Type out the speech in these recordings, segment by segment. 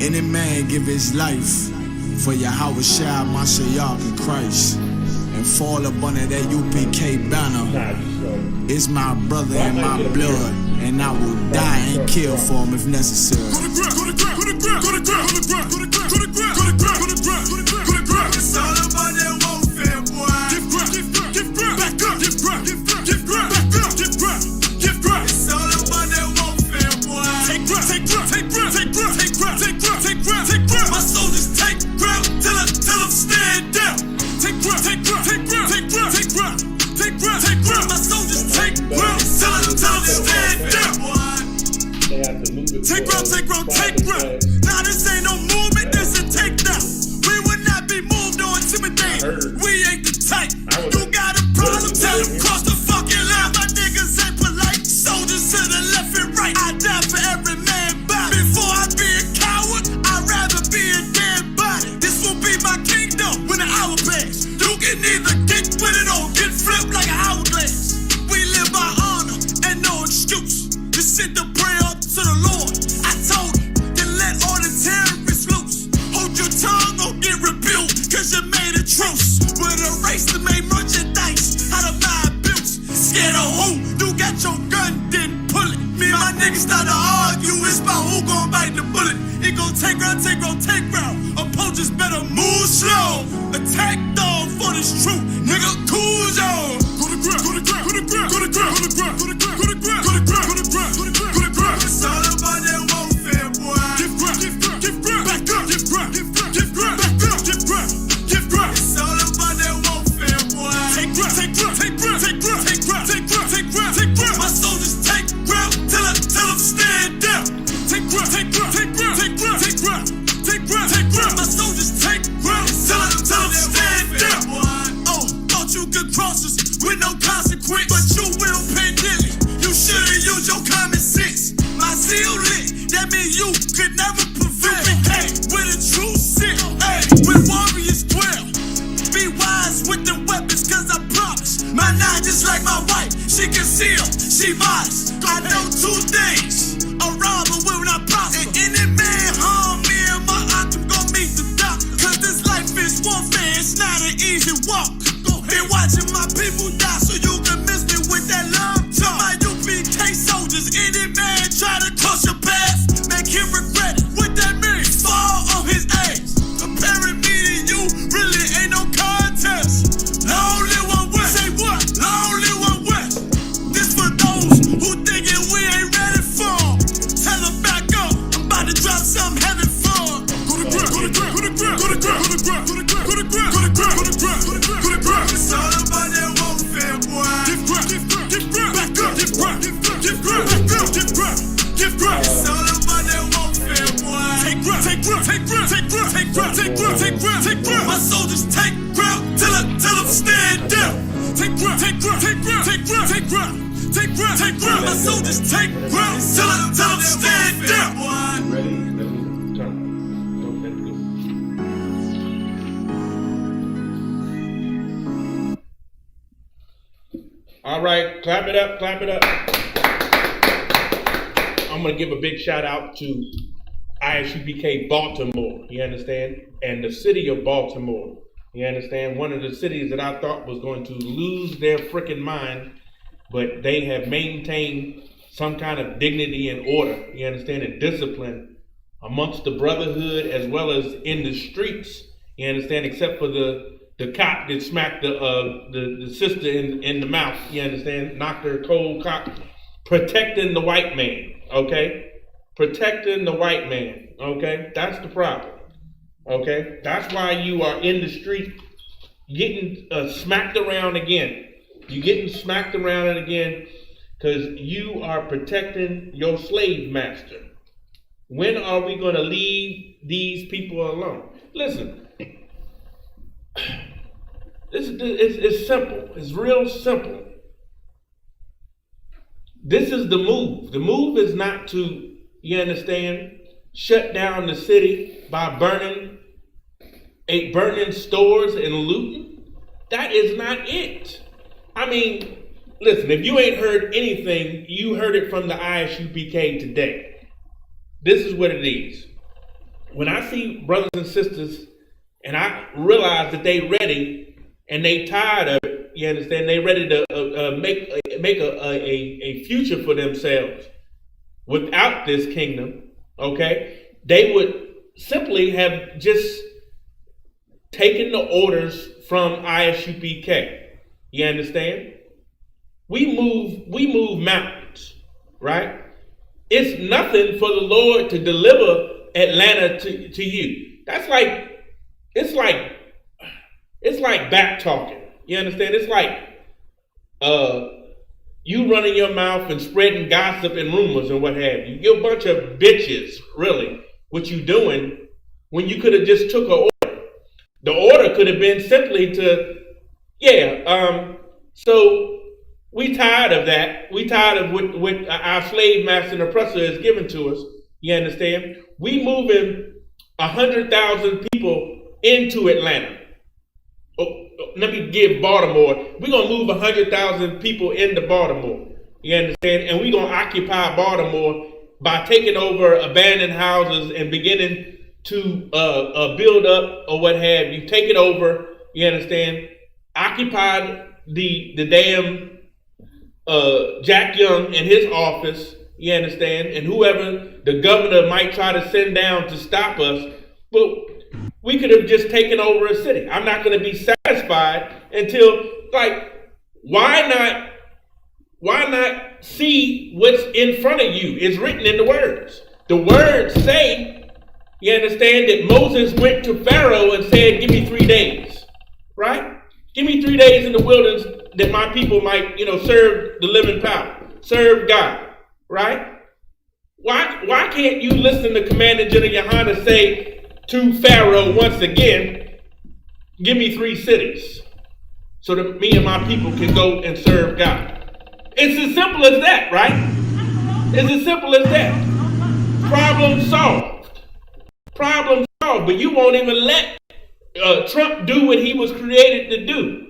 Any man give his life for Yahweh Shai, Mashiach, and Christ, and fall up under that UPK banner. It's my brother and my blood, and I will die and kill for him if necessary. It's all about that warfare, boy. Back up, It's all about that warfare, boy. Take my soldiers take ground till I'm stand down. Take ground. My soldiers take ground till I'm stand down. Take ground. Now this ain't no movement, this a takedown. We would not be moved or intimidated. We ain't the type. You got a problem, tell them cross the fucking line. My niggas ain't polite. Soldiers to the left and right. I die for every man body. Before I be a coward, I'd rather be a dead body. This will be my kingdom when the hour pass. You can either get with it or get flipped like an hourglass. We live by honor and no excuse. Just sit the prayer up to the Lord. I told him, then let all the terrorists loose. Hold your tongue or get rebuked, cause you made a truce. With a race to make merchandise out of my abuse. Scared of who? You got your gun, then pull it. Me and my niggas start to argue, it's about who gon' bite the bullet. It gon' take round. Opponents better move slow. Attack dog for this truth, nigga, cool zone. Go to ground. It's all about that warfare, boy. Give ground. Back up. Give ground. It's all about that warfare, boy. Take ground. My soldiers take ground till I'm stand down. Take ground. My soldiers take ground till I'm stand down. Oh, thought you could cross us with no consequence, but you will pay dearly. You should've used your common sense. My zeal lit, that means you could never prevail. Hey, with a true sin, hey, with warriors dwell. Be wise with the weapons, cause I promise. My nine just like my wife, she concealed, she modest. I know two things, a robber will not prosper. And any man harm me and my octave gon' meet the doctor. Cause this life is warfare, it's not an easy walk. Been watching my people die so you can miss me with that love talk. My UPK soldiers, any man try to cross your path, make him regret it. What that means? Fall on his ass. Comparing me to you really ain't no contest. Lonely one west. Say what? Lonely one west. This for those who thinking we ain't ready for. Tell them back up. I'm about to drop something heavy for. Go to ground. It's all about that warfare, boy. Give ground. Back up. Give ground. It's all about that warfare, boy. Take ground. My soldiers take ground till I'm stand down. Take ground. My soldiers take ground till I'm stand down. Ready? Let me turn. Don't let it go. All right, clap it up. I'm going to give a big shout out to ISUPK Baltimore, you understand? And the city of Baltimore, you understand? One of the cities that I thought was going to lose their freaking mind, but they have maintained some kind of dignity and order, you understand, and discipline amongst the brotherhood as well as in the streets, you understand, except for the cop that smacked the sister in the mouth, you understand, knocked her cold cock, protecting the white man, okay? Protecting the white man, okay? That's the problem, okay? That's why you are in the street getting smacked around again. You're getting smacked around and again because you are protecting your slave master. When are we going to leave these people alone? Listen. It's simple. It's real simple. This is the move. The move is not to, you understand, shut down the city by burning stores and looting. That is not it. I mean, listen, if you ain't heard anything, you heard it from the ISUPK today. This is what it is. when I see brothers and sisters and I realize that they ready and they tired of it, you understand? They ready to make a future for themselves without this kingdom, okay? They would simply have just taken the orders from ISUPK. You understand? We move mountains, right? It's nothing for the Lord to deliver Atlanta to you. It's like back talking. You understand? It's like you running your mouth and spreading gossip and rumors and what have you. You're a bunch of bitches, really, what you doing when you could have just took an order. The order could have been simply to, so we tired of that. We tired of what our slave master and oppressor is giving to us. You understand? We moving 100,000 people into Atlanta. Let me give Baltimore. We're going to move 100,000 people into Baltimore. You understand? And we're going to occupy Baltimore by taking over abandoned houses and beginning to build up or what have you. Take it over. You understand? Occupy the damn Jack Young in his office. You understand? And whoever the governor might try to send down to stop us. But we could have just taken over a city. I'm not going to be satisfied until, why not see what's in front of you? It's written in the words. The words say, you understand, that Moses went to Pharaoh and said, give me 3 days, right? Give me 3 days in the wilderness that my people might, serve the living power, serve God, right? Why can't you listen to Commander General Yohana say to Pharaoh once again, give me 3 cities so that me and my people can go and serve God? It's as simple as that, right? It's as simple as that. Problem solved. Problem solved. But you won't even let Trump do what he was created to do.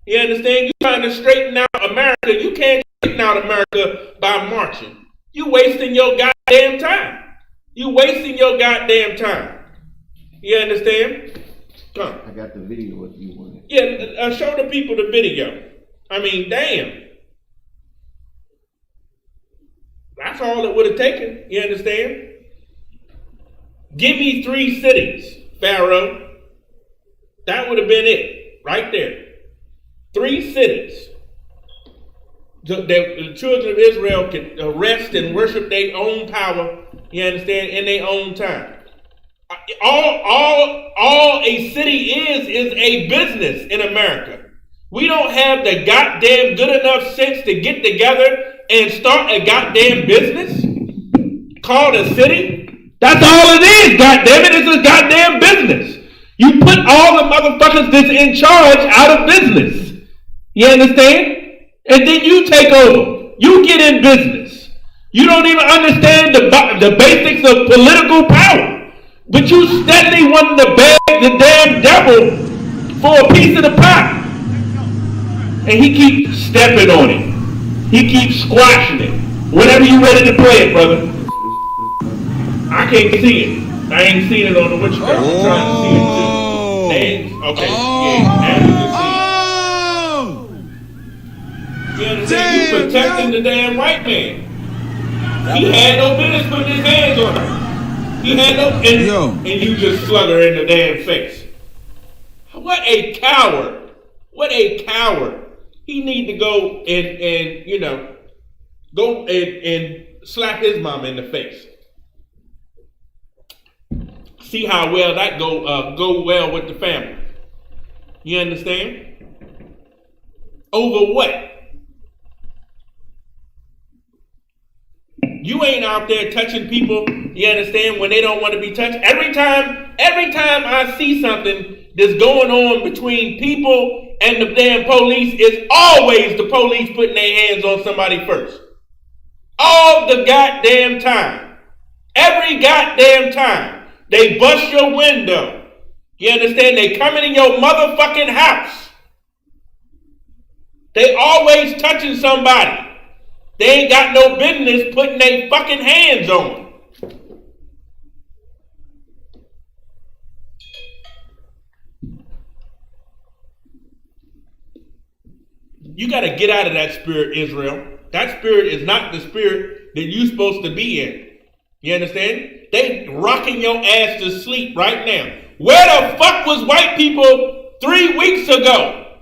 You understand? You're trying to straighten out America. You can't straighten out America by marching. You're wasting your goddamn time. You're wasting your goddamn time. You understand? Come. I got the video if you want it. Yeah, show the people the video. I mean, damn. That's all it would have taken. You understand? Give me 3 cities, Pharaoh. That would have been it, right there. 3 cities. The children of Israel can rest and worship their own power, you understand, in their own time. All a city is a business in America. We don't have the goddamn good enough sense to get together and start a goddamn business called a city. That's all it is, goddamn it. It's a goddamn business. You put all the motherfuckers that's in charge out of business. You understand? And then you take over. You get in business. You don't even understand the basics of political power. But you steadily wanting to beg the damn devil for a piece of the pie. And he keeps stepping on it. He keeps squashing it. Whenever you ready to play it, brother. I can't see it. I ain't seen it on the witchcraft. I'm trying to see it too. Names. Okay. Yeah. Now you can see it. You understand? You protecting the damn white man. He had no business putting his hands on her. He had no, and you just slug her in the damn face. What a coward. What a coward. He need to go and go and slap his mom in the face. See how well that go well with the family. You understand? Over what? You ain't out there touching people, you understand, when they don't want to be touched. Every time I see something that's going on between people and the damn police, it's always the police putting their hands on somebody first. All the goddamn time. Every goddamn time. They bust your window. You understand? They coming in your motherfucking house. They always touching somebody. They ain't got no business putting their fucking hands on them. You got to get out of that spirit, Israel. That spirit is not the spirit that you're supposed to be in. You understand? They rocking your ass to sleep right now. Where the fuck was white people 3 weeks ago?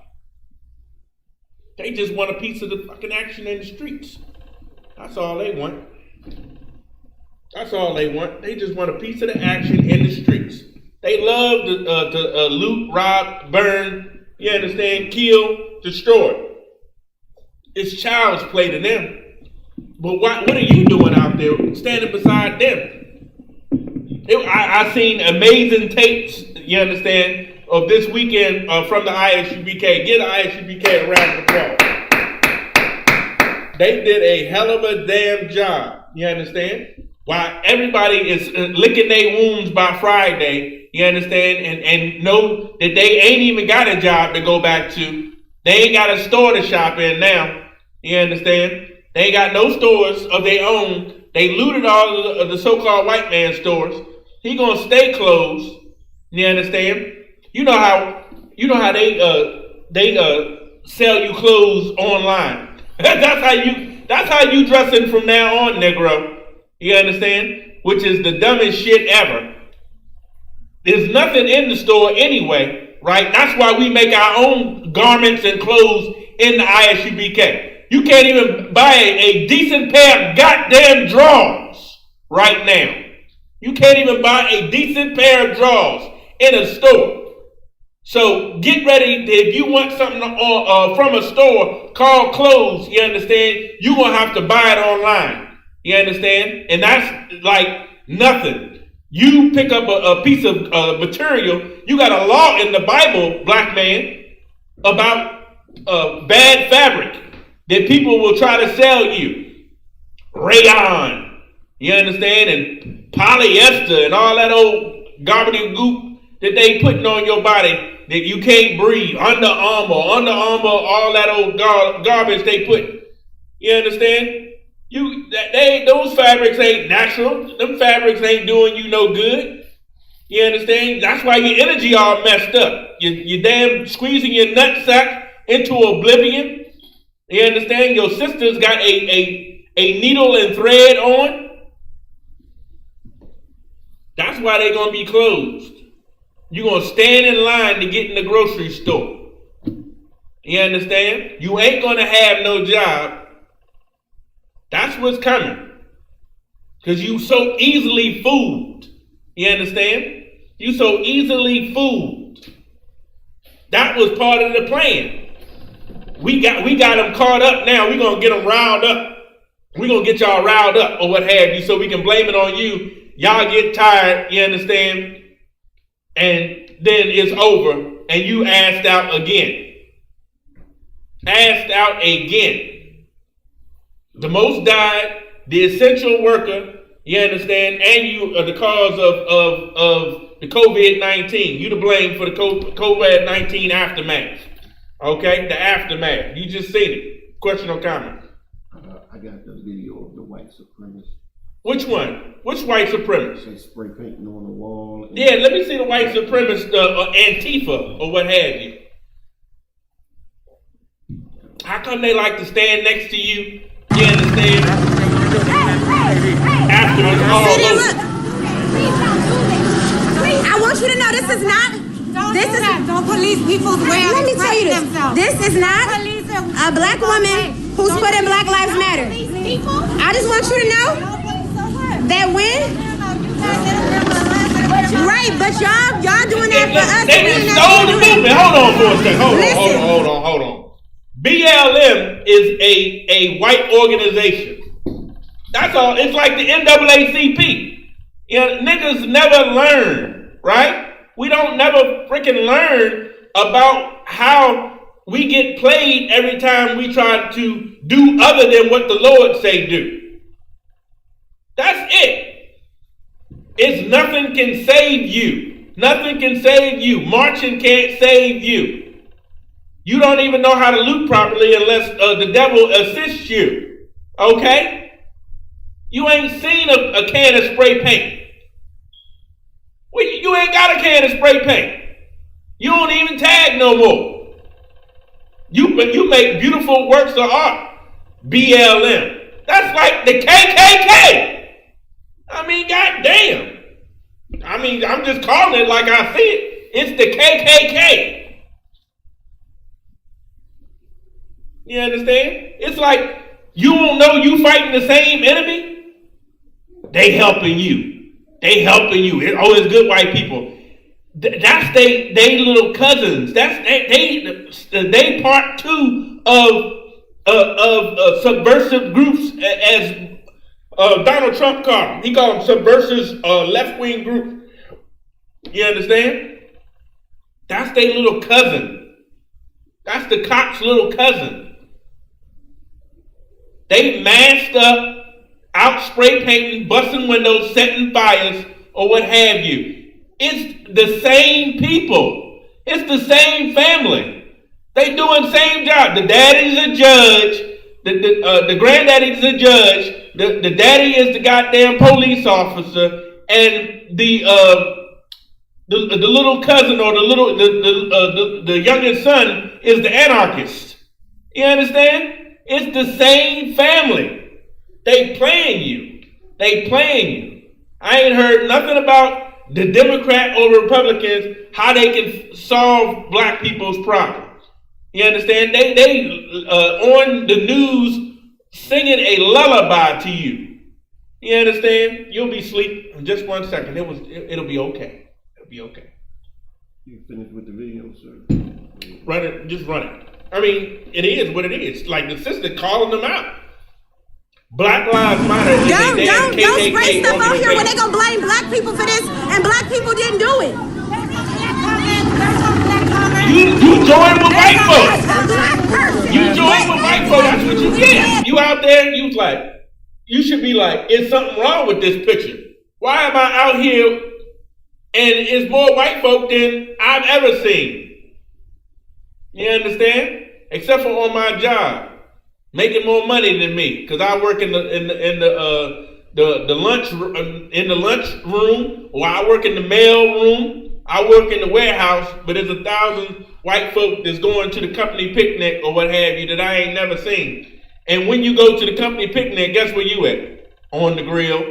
They just want a piece of the fucking action in the streets. That's all they want. That's all they want. They just want a piece of the action in the streets. They love to loot, rob, burn, you understand, kill, destroy. It's child's play to them. But what are you doing out there standing beside them? I seen amazing tapes, you understand, of this weekend from the ISUPK. Get the ISUPK a round of applause. They did a hell of a damn job, you understand? While everybody is licking their wounds by Friday, you understand, and know that they ain't even got a job to go back to. They ain't got a store to shop in now, you understand? They ain't got no stores of their own. They looted all of the so-called white man stores. He gonna stay closed, you understand? You know how they sell you clothes online. That's how you dressing from now on, Negro. You understand? Which is the dumbest shit ever. There's nothing in the store anyway, right? That's why we make our own garments and clothes in the ISUPK. You can't even buy a decent pair of goddamn drawers right now. You can't even buy a decent pair of drawers in a store. So get ready. If you want something from a store called clothes, you understand, you're going to have to buy it online. You understand? And that's like nothing. You pick up a piece of material. You got a law in the Bible, black man, about bad fabric that people will try to sell you. Rayon, you understand? And polyester and all that old gobbledygook that they putting on your body that you can't breathe. Under Armour, all that old garbage they put. You understand? Those fabrics ain't natural. Them fabrics ain't doing you no good. You understand? That's why your energy all messed up. You damn squeezing your nutsack into oblivion. You understand? Your sister's got a needle and thread on. That's why they're going to be closed. You're going to stand in line to get in the grocery store. You understand? You ain't going to have no job. That's what's coming. Because you so easily fooled. You understand? You so easily fooled. That was part of the plan. We got them caught up now. We're going to get them riled up. We're going to get y'all riled up or what have you so we can blame it on you. Y'all get tired, you understand? And then it's over and you asked out again. Asked out again. The Most died, the essential worker, you understand, and you are the cause of the COVID-19. You to blame for the COVID-19 aftermath. Okay? The aftermath. You just seen it. Question or comment? I got the video of the white supremacists. Which one? Which white supremacist? They spray painting on the wall. Yeah, let me see the white supremacist Antifa or what have you. How come they like to stand next to you? You understand? After it's all over. I want you to know this is not. Don't police people's way of Let me tell you this. themselves. This is not a black woman who's put in Black Lives Matter. I just want you to know that when. Right, but y'all doing that for us. They stole the movement. Hold on for a second. Hold on. BLM is a white organization. That's all. It's like the NAACP. You know, niggas never learn, right? We don't never freaking learn about how we get played every time we try to do other than what the Lord say do. That's it. It's nothing can save you. Nothing can save you. Marching can't save you. You don't even know how to loot properly unless the devil assists you. Okay? You ain't seen a can of spray paint. Well, you ain't got a can of spray paint. You don't even tag no more. You make beautiful works of art. BLM. That's like the KKK. I mean, goddamn. I mean, I'm just calling it like I see it. It's the KKK. You understand? It's like you don't know you fighting the same enemy. They helping you. They helping you. It's good white people. That's they little cousins. That's they part two of subversive groups, as Donald Trump called them. He called them subversive left wing group. You understand? That's their little cousin. That's the cops' little cousin. They masked up, out spray painting, busting windows, setting fires, or what have you. It's the same people. It's the same family. They doing same job. The daddy's a judge. The granddaddy's a judge. The daddy is the goddamn police officer, and the little cousin or the youngest son is the anarchist. You understand? It's the same family. They playing you. They playing you. I ain't heard nothing about the Democrat or Republicans, how they can solve black people's problems. You understand? They on the news singing a lullaby to you. You understand? You'll be asleep in just 1 second. It'll be okay. It'll be okay. You finished with the video, sir? Run it. Just run it. I mean, it is what it is. Like the sister calling them out. Black Lives Matter. Don't spray stuff out here when they gonna blame black people for this, and black people didn't do it. You join with white folks. You join with white folks. That's what you get. You out there. You should be like, is something wrong with this picture? Why am I out here and it's more white folk than I've ever seen? You understand? Except for on my job. Making more money than me, because I work in the lunch room, or I work in the mail room. I work in the warehouse, but there's 1,000 white folk that's going to the company picnic or what have you that I ain't never seen. And when you go to the company picnic, guess where you at? On the grill.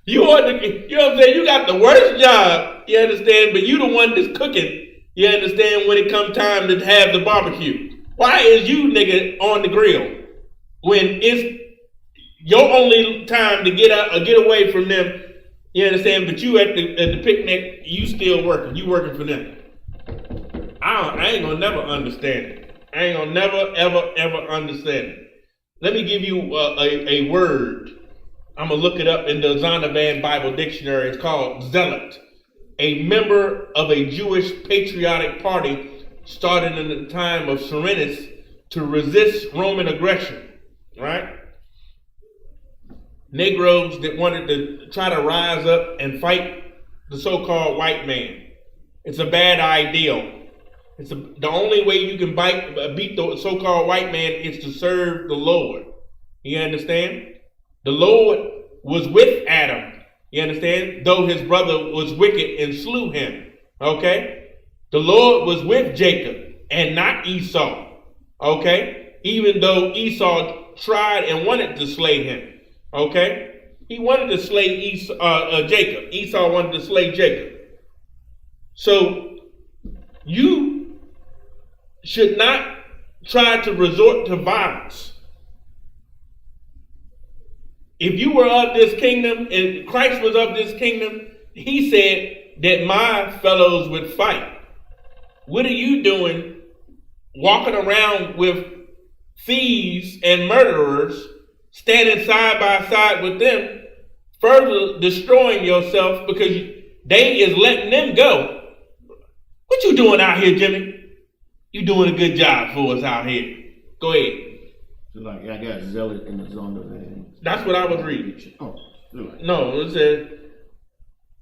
You know what I'm saying? You got the worst job, you understand, but you the one that's cooking, you understand, when it come time to have the barbecue. Why is you nigga on the grill when it's your only time to get out or get away from them? You understand? But you at the picnic, you still working. You working for them. I ain't gonna never understand it. I ain't gonna never ever understand it. Let me give you a word. I'm gonna look it up in the Zondervan Bible Dictionary. It's called zealot, a member of a Jewish patriotic party started in the time of Cyrenius to resist Roman aggression, right? Negroes that wanted to try to rise up and fight the so-called white man. It's a bad ideal. The only way you can beat the so-called white man is to serve the Lord. You understand? The Lord was with Adam, you understand? Though his brother was wicked and slew him, okay? The Lord was with Jacob and not Esau, okay? Even though Esau tried and wanted to slay him, okay? He wanted to slay Jacob. Esau wanted to slay Jacob. So you should not try to resort to violence. If you were of this kingdom and Christ was of this kingdom, he said that my fellows would fight. What are you doing walking around with thieves and murderers, standing side by side with them, further destroying yourself because they is letting them go? What you doing out here, Jimmy? You doing a good job for us out here. Go ahead. So like I got zealot in the Zondervan. That's what I was reading. Oh, right. No, it said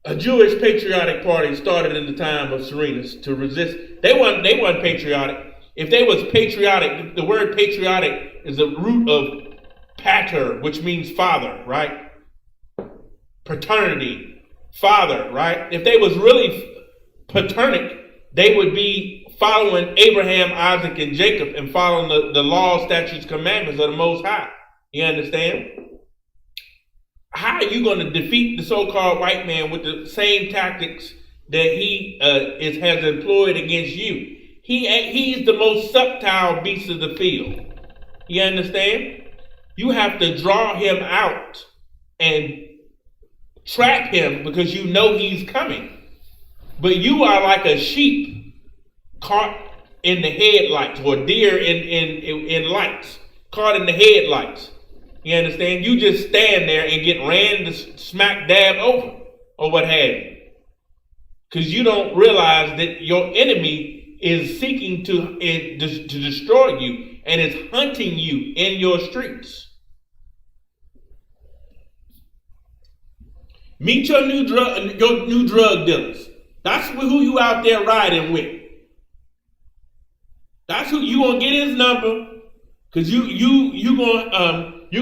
a Jewish patriotic party started in the time of Cyrenius to resist. They weren't patriotic. If they was patriotic, the word patriotic is the root of pater, which means father, right? Paternity, father, right? If they was really paternic, they would be following Abraham, Isaac, and Jacob, and following the law, statutes, commandments of the Most High. You understand? How are you going to defeat the so-called white man with the same tactics that he has employed against you? He's the most subtle beast of the field. You understand? You have to draw him out and trap him because you know he's coming. But you are like a sheep caught in the headlights, or deer in lights, caught in the headlights. You understand? You just stand there and get ran to smack dab over, or what have you. Because you don't realize that your enemy is seeking to destroy you and is hunting you in your streets. Meet your new drug dealers. That's who you out there riding with. That's who you gonna get his number, cause you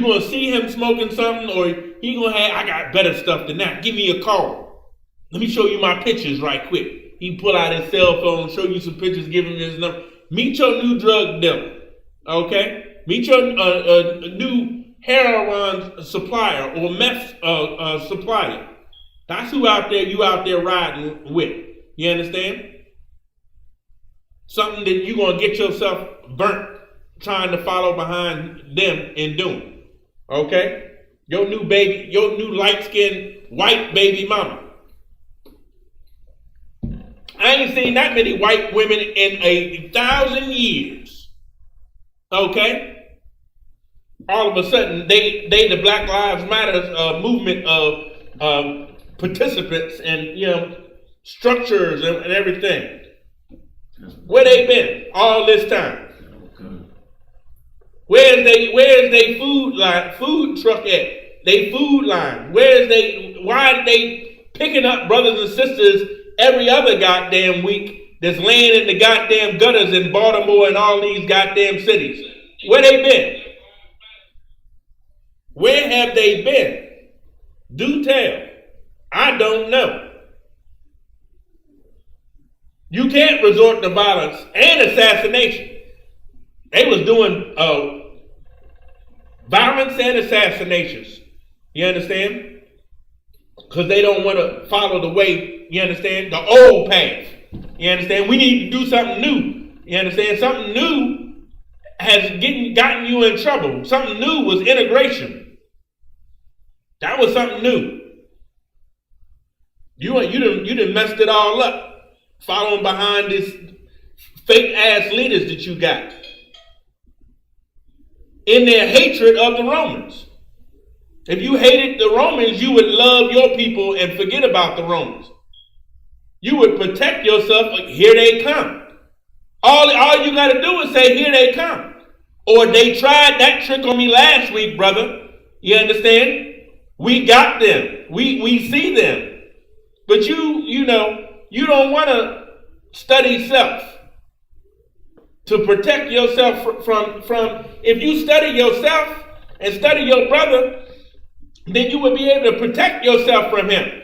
gonna see him smoking something, or he gonna have, I got better stuff than that. Give me a call. Let me show you my pictures right quick. He pull out his cell phone, show you some pictures, give him his number. Meet your new drug dealer, okay? Meet your new heroin supplier or meth supplier. That's who you out there riding with. You understand? Something that you're going to get yourself burnt trying to follow behind them and doing. Okay? Your new light-skinned white baby mama. I ain't seen that many white women in 1,000 years. Okay? All of a sudden, they the Black Lives Matter movement of participants and structures and everything. Where they been all this time? Where's they food truck at? They food line. Why are they picking up brothers and sisters every other goddamn week that's laying in the goddamn gutters in Baltimore and all these goddamn cities? Where they been? Where have they been? Do tell. I don't know. You can't resort to violence and assassination. They was doing violence and assassinations. You understand? Because they don't want to follow the way, you understand, the old path. You understand? We need to do something new. You understand? Something new has gotten you in trouble. Something new was integration. That was something new. You done messed it all up. Following behind this fake ass leaders that you got. In their hatred of the Romans. If you hated the Romans, you would love your people and forget about the Romans. You would protect yourself, like, here they come. All you got to do is say, here they come. Or they tried that trick on me last week, brother. You understand? We got them. We see them. But you don't want to study self to protect yourself from. If you study yourself and study your brother, then you will be able to protect yourself from him.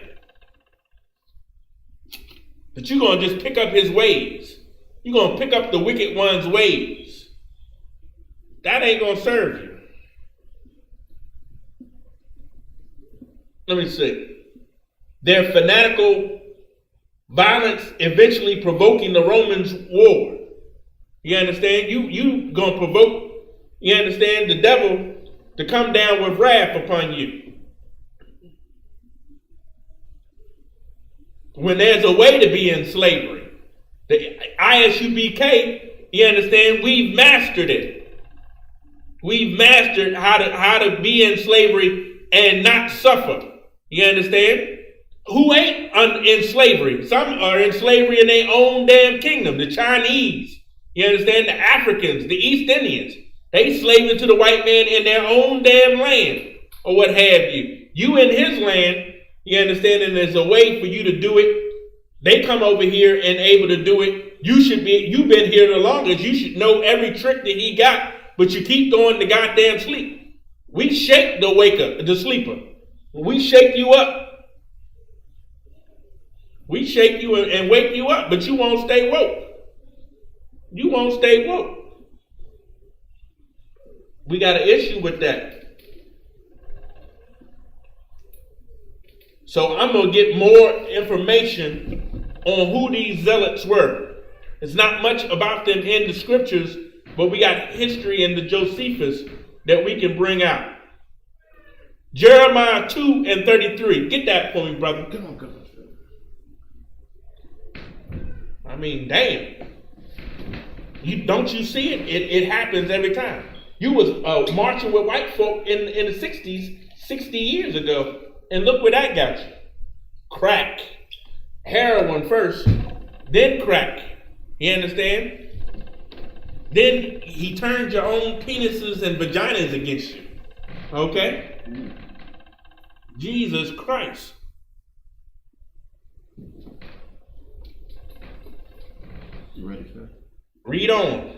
But you're going to just pick up his ways. You're going to pick up the wicked one's ways. That ain't going to serve you. Let me see. Their fanatical violence eventually provoking the Romans' war. You understand? You gonna provoke, you understand, the devil to come down with wrath upon you. When there's a way to be in slavery. The ISUPK, you understand, we've mastered it. We've mastered how to be in slavery and not suffer. You understand? Who ain't in slavery? Some are in slavery in their own damn kingdom. The Chinese, you understand? The Africans, the East Indians. They slaving to the white man in their own damn land, or what have you. You in his land, you understand? And there's a way for you to do it. They come over here and able to do it. You've been here the longest. You should know every trick that he got, but you keep going to goddamn sleep. We shake the sleeper. We shake you up. We shake you and wake you up, but you won't stay woke. You won't stay woke. We got an issue with that. So I'm going to get more information on who these zealots were. It's not much about them in the scriptures, but we got history in the Josephus that we can bring out. Jeremiah 2:33. Get that for me, brother. Come on. I mean, damn. Don't you see it? It happens every time. You was marching with white folk in the 60s, 60 years ago, and look where that got you. Crack. Heroin first, then crack. You understand? Then he turned your own penises and vaginas against you. Okay? Jesus Christ. You ready, sir? Read on.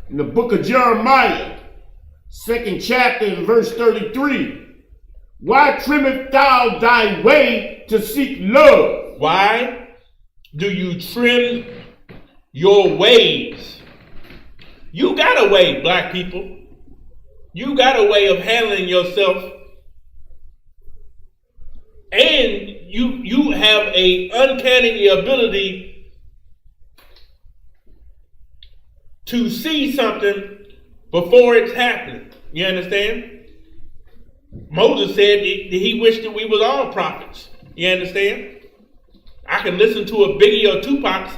In the book of Jeremiah, 2nd chapter and verse 33. Why trimmest thou thy way to seek love? Why do you trim your ways? You got a way, black people. You got a way of handling yourself. And you have a uncanny ability to see something before it's happening. You understand? Moses said he wished that we was all prophets. You understand? I can listen to a Biggie or Tupac's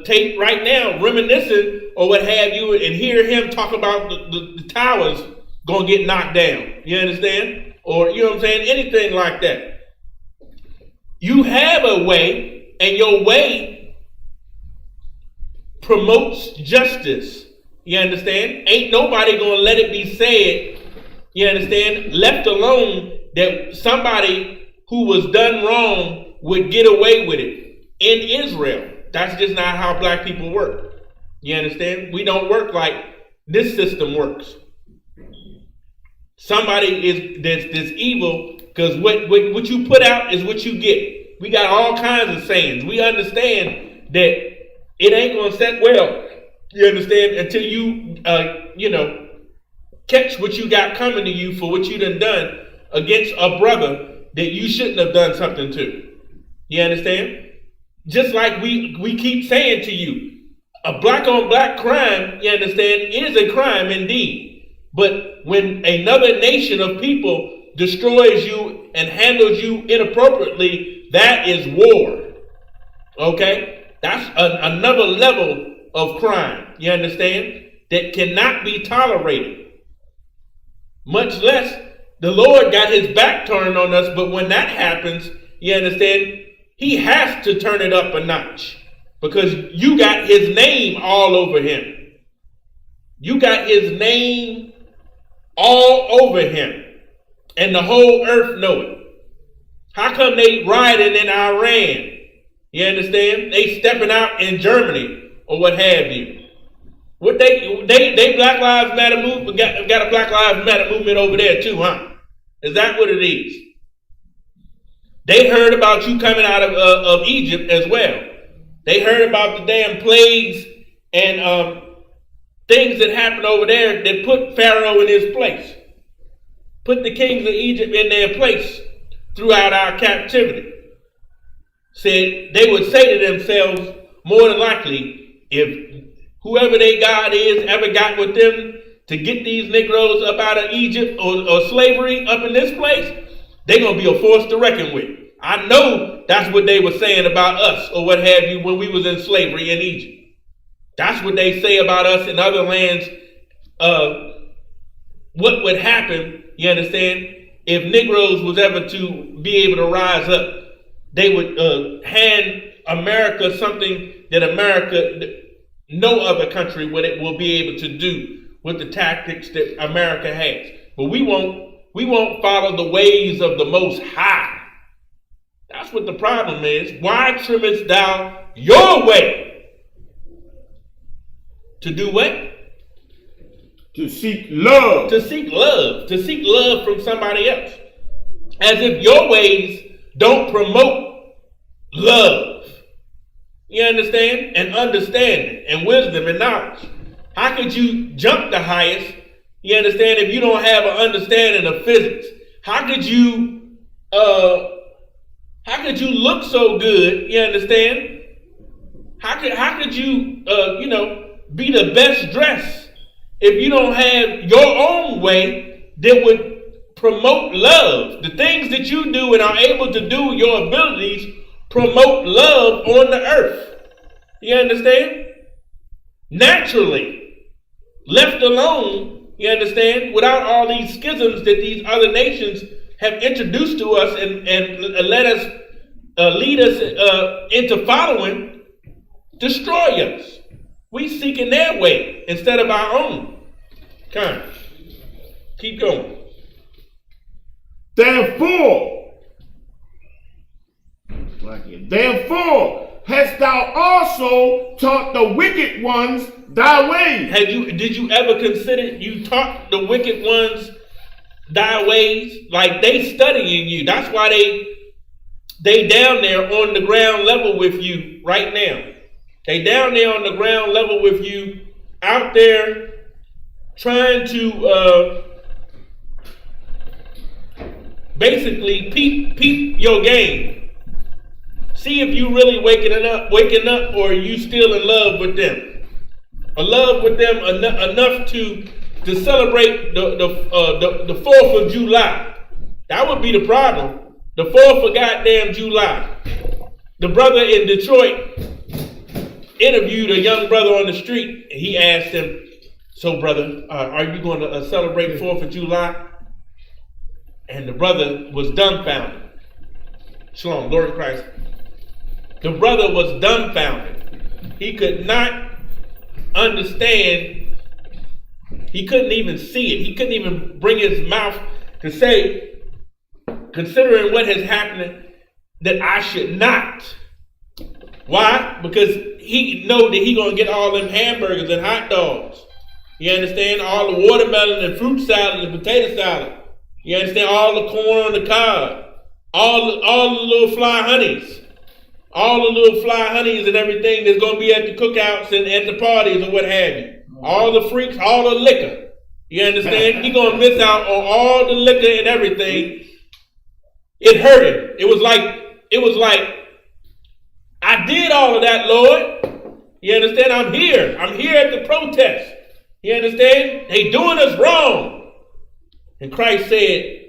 tape right now, reminiscing or what have you, and hear him talk about the towers gonna get knocked down. You understand? Or, you know what I'm saying? Anything like that. You have a way, and your way promotes justice. You understand? Ain't nobody gonna let it be said, you understand, left alone, that somebody who was done wrong would get away with it in Israel. That's just not how black people work. You understand? We don't work like this system works. Somebody that's evil, because what you put out is what you get. We got all kinds of sayings. We understand that it ain't going to set well, you understand, until you, catch what you got coming to you for what you done against a brother that you shouldn't have done something to. You understand? Just like we keep saying to you, a black on black crime, you understand, is a crime indeed. But when another nation of people destroys you and handles you inappropriately, that is war. Okay? That's another level of crime, you understand, that cannot be tolerated. Much less the Lord got his back turned on us, but when that happens, you understand, he has to turn it up a notch because you got his name all over him. You got his name all over him, and the whole earth know it. How come they rioting in Iran? You understand? They stepping out in Germany or what have you. What they Black Lives Matter movement got a Black Lives Matter movement over there too, huh? Is that what it is? They heard about you coming out of Egypt as well. They heard about the damn plagues and things that happened over there that put Pharaoh in his place. Put the kings of Egypt in their place throughout our captivity. Said they would say to themselves, more than likely, if whoever their God is ever got with them to get these Negroes up out of Egypt or slavery up in this place, they're going to be a force to reckon with. I know that's what they were saying about us or what have you when we was in slavery in Egypt. That's what they say about us in other lands. What would happen, you understand, if Negroes was ever to be able to rise up? They would hand America something that no other country will be able to do with the tactics that America has. But we won't follow the ways of the Most High. That's what the problem is. Why trimmest thou your way? To do what? To seek love. To seek love. To seek love from somebody else. As if your ways don't promote love. You understand? And understanding and wisdom and knowledge. How could you jump the highest, you understand, if you don't have an understanding of physics? How could you look so good, you understand? How could you be the best dressed if you don't have your own way that would promote love? The things that you do and are able to do, your abilities promote love on the earth. You understand? Naturally, left alone, you understand, without all these schisms that these other nations have introduced to us and lead us into following, destroy us. We seeking their way instead of our own. Come on. Keep going. Therefore, hast thou also taught the wicked ones thy ways? Did you ever consider you taught the wicked ones thy ways? Like they studying you. That's why they down there on the ground level with you right now. They down there on the ground level with you, out there trying to basically peep your game. See if you really waking up, or are you still in love with them? Enough to celebrate the 4th of July. That would be the problem. The 4th of goddamn July. The brother in Detroit interviewed a young brother on the street. And he asked him, "So brother, are you going to celebrate 4th of July?" And the brother was dumbfounded. Shalom, Lord Christ. The brother was dumbfounded. He could not understand. He couldn't even see it. He couldn't even bring his mouth to say, considering what has happened, that I should not. Why? Because he know that he gonna get all them hamburgers and hot dogs. You understand? All the watermelon and fruit salad and potato salad. You understand? All the corn on the cob. All the little fly honeys. All the little fly honeys and everything that's going to be at the cookouts and at the parties or what have you. All the freaks, all the liquor. You understand? He going to miss out on all the liquor and everything. It hurt him. It was like, I did all of that, Lord. You understand? I'm here. I'm here at the protest. You understand? They doing us wrong. And Christ said,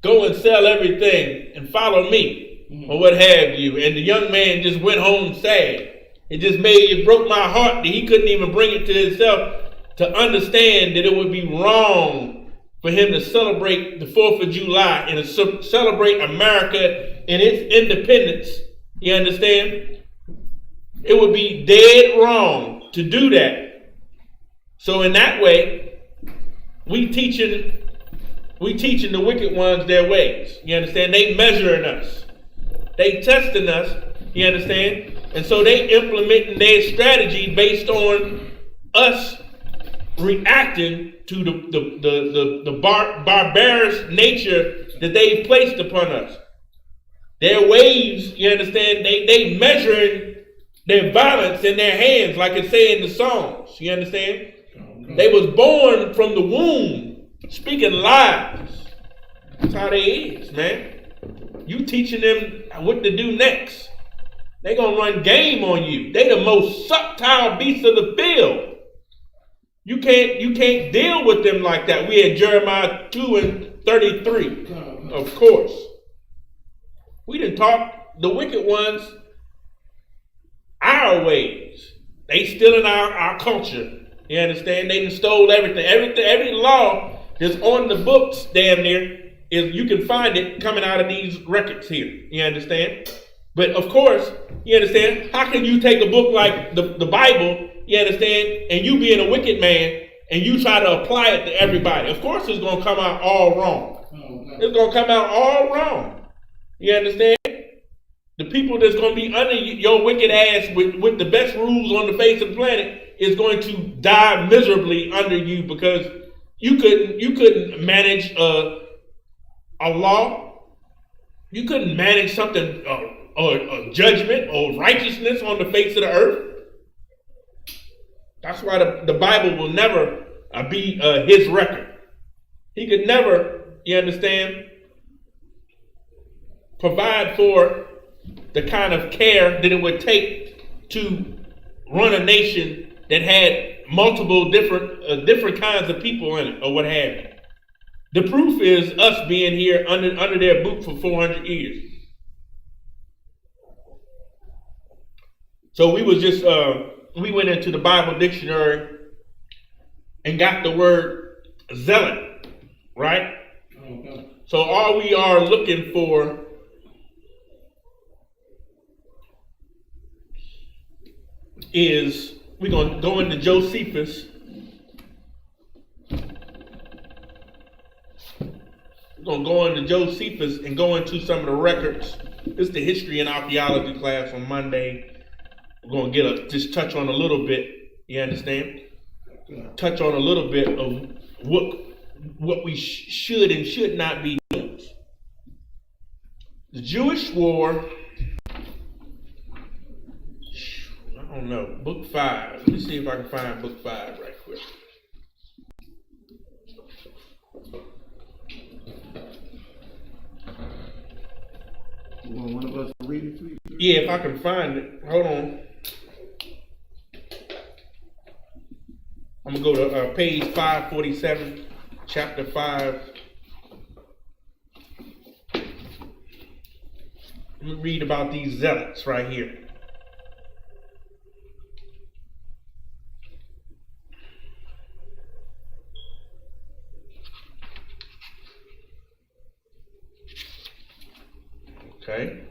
go and sell everything and follow me. Or what have you. And the young man just went home sad. It broke my heart that he couldn't even bring it to himself to understand that it would be wrong for him to celebrate the 4th of July and to celebrate America and its independence. You understand? It would be dead wrong to do that. So in that way, we teaching the wicked ones their ways. You understand? They measuring us. They testing us, you understand? And so they implementing their strategy based on us reacting to the barbarous nature that they've placed upon us. Their waves, you understand, they measuring their violence in their hands, like it say in the Psalms, you understand? They was born from the womb, speaking lies. That's how they is, man. You teaching them what to do next. They gonna run game on you. They the most subtle beasts of the field. You can't deal with them like that. We had Jeremiah 2:33. Of course. We done taught the wicked ones our ways. They still in our culture. You understand? They done stole everything. Every law that's on the books damn near is you can find it coming out of these records here. You understand? But of course, you understand, how can you take a book like the Bible, you understand, and you being a wicked man, and you try to apply it to everybody? Of course it's going to come out all wrong. It's going to come out all wrong. You understand? The people that's going to be under your wicked ass with the best rules on the face of the planet is going to die miserably under you because you couldn't manage a law. You couldn't manage something or judgment or righteousness on the face of the earth. That's why the Bible will never be his record. He could never, you understand, provide for the kind of care that it would take to run a nation that had multiple different kinds of people in it, or what have you. The proof is us being here under their boot for 400 years. So we was just we went into the Bible dictionary and got the word zealot, right? So all we are looking for is, we're going to go into Josephus. We're going to go into Josephus and go into some of the records. This is the history and archaeology class on Monday. We're going to just touch on a little bit, you understand? Touch on a little bit of what we should and should not be doing. The Jewish war, I don't know, book 5. Let me see if I can find book 5 right quick. You want one of us to read it to you? Yeah, if I can find it. Hold on. I'm going to go to page 547, chapter 5. Let me read about these zealots right here. Okay,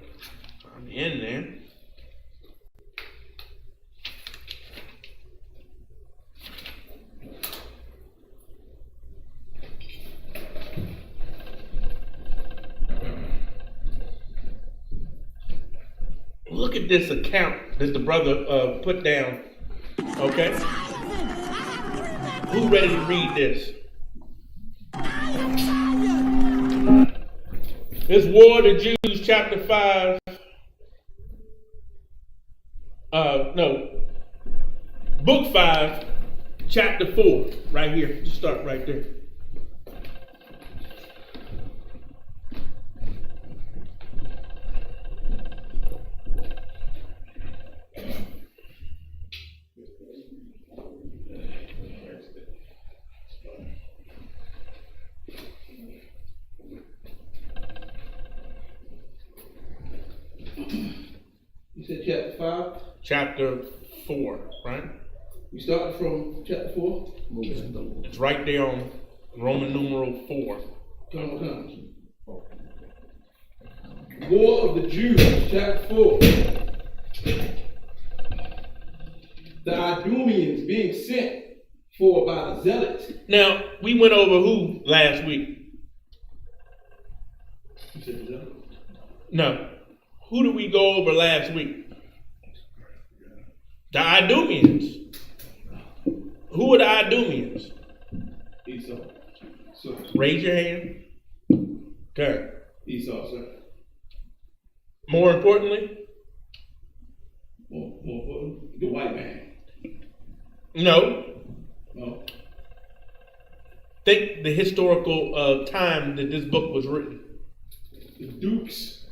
I'm in there. Look at this account that the brother put down. Okay, who ready to read this? This War of the Jews, chapter 5. Book 5, chapter 4, right here. Just start right there. You said chapter 5? Chapter 4, right? We started from chapter 4? It's right there on Roman numeral 4. Come. War of the Jews, chapter 4. The Idumeans being sent for by the zealots. Now, we went over who last week? You said the zealots? No. Who did we go over last week? The Idumeans. Who are the Idumeans? Esau. So, Raise your hand. Okay. Esau, sir. More importantly? More important, the white man. No. No. Think the historical time that this book was written. The Dukes.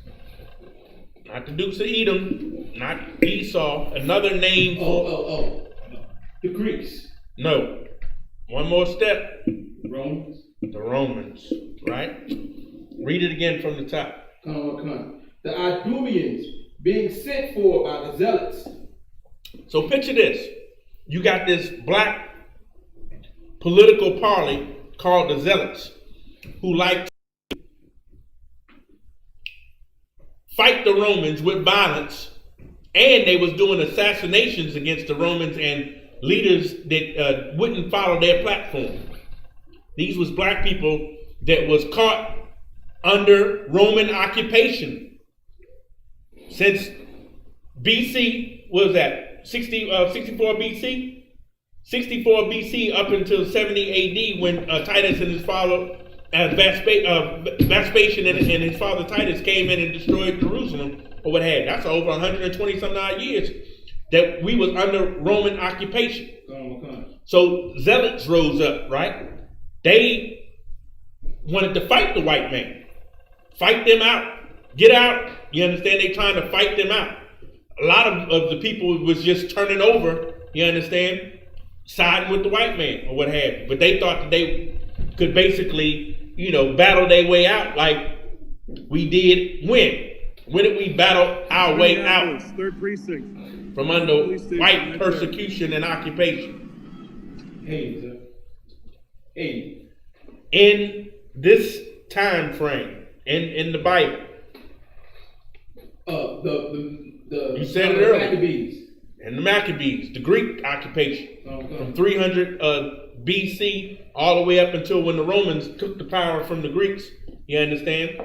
Not the Dukes of Edom, not Esau, another name for... The Greeks. No. One more step. The Romans. The Romans, right? Read it again from the top. Come on. The Idumeans being sent for by the zealots. So picture this. You got this black political party called the Zealots who like to fight the Romans with violence, and they was doing assassinations against the Romans and leaders that wouldn't follow their platform. These was black people that was caught under Roman occupation since BC. What was that? 64 BC? 64 BC up until 70 AD when Titus and his Vespasian and his father Titus came in and destroyed Jerusalem, or what have you. That's over 120 some odd years that we was under Roman occupation. So zealots rose up, right? They wanted to fight the white man, fight them out, get out. You understand? They trying to fight them out. A lot of the people was just turning over. You understand? Siding with the white man or what have you. But they thought that they could basically, battle their way out like we did when. When did we battle our way out? 3rd Precinct. From under white persecution and occupation. Hey. In this time frame, in the Bible. You said it earlier. Maccabees. And the Maccabees, the Greek occupation. From 300 BC all the way up until when the Romans took the power from the Greeks. You understand?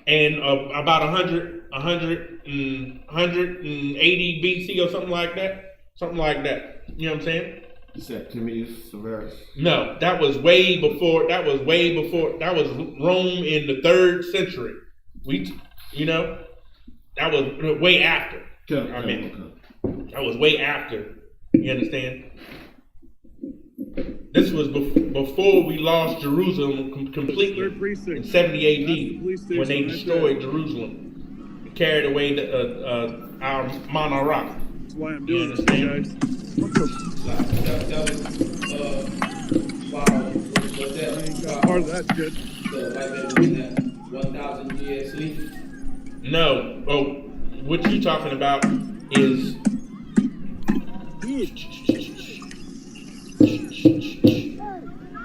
And about 180 BC or something like that. Something like that. You know what I'm saying? Septimius Severus. No, that was way before. That was Rome in the 3rd century. That was way after. That was way after. You understand? This was before we lost Jerusalem completely in 70 AD when they destroyed Jerusalem, carried away our monarch. That's why I'm doing this, guys. Part of that shit. That 1,000 year sleep. No. Oh, what you talking about is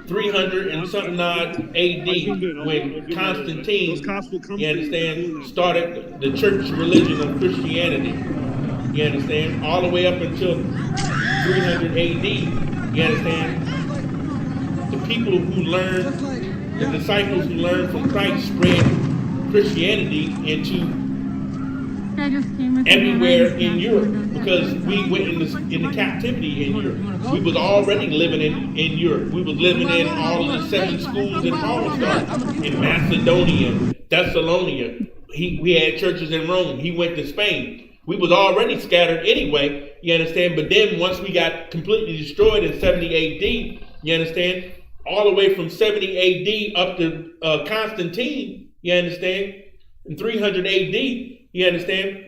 300 and something odd AD when Constantine, you understand, started the church religion of Christianity. You understand? All the way up until 300 AD. You understand? The people who learned, the disciples who learned from Christ spread Christianity into everywhere in Europe because we went into captivity in Europe. We was already living in Europe. We was living in all of the 7 schools that Paul started in Macedonia, Thessalonica. We had churches in Rome. He went to Spain. We was already scattered anyway, you understand? But then once we got completely destroyed in 70 AD, you understand? All the way from 70 AD up to Constantine, you understand? In 300 AD, you understand?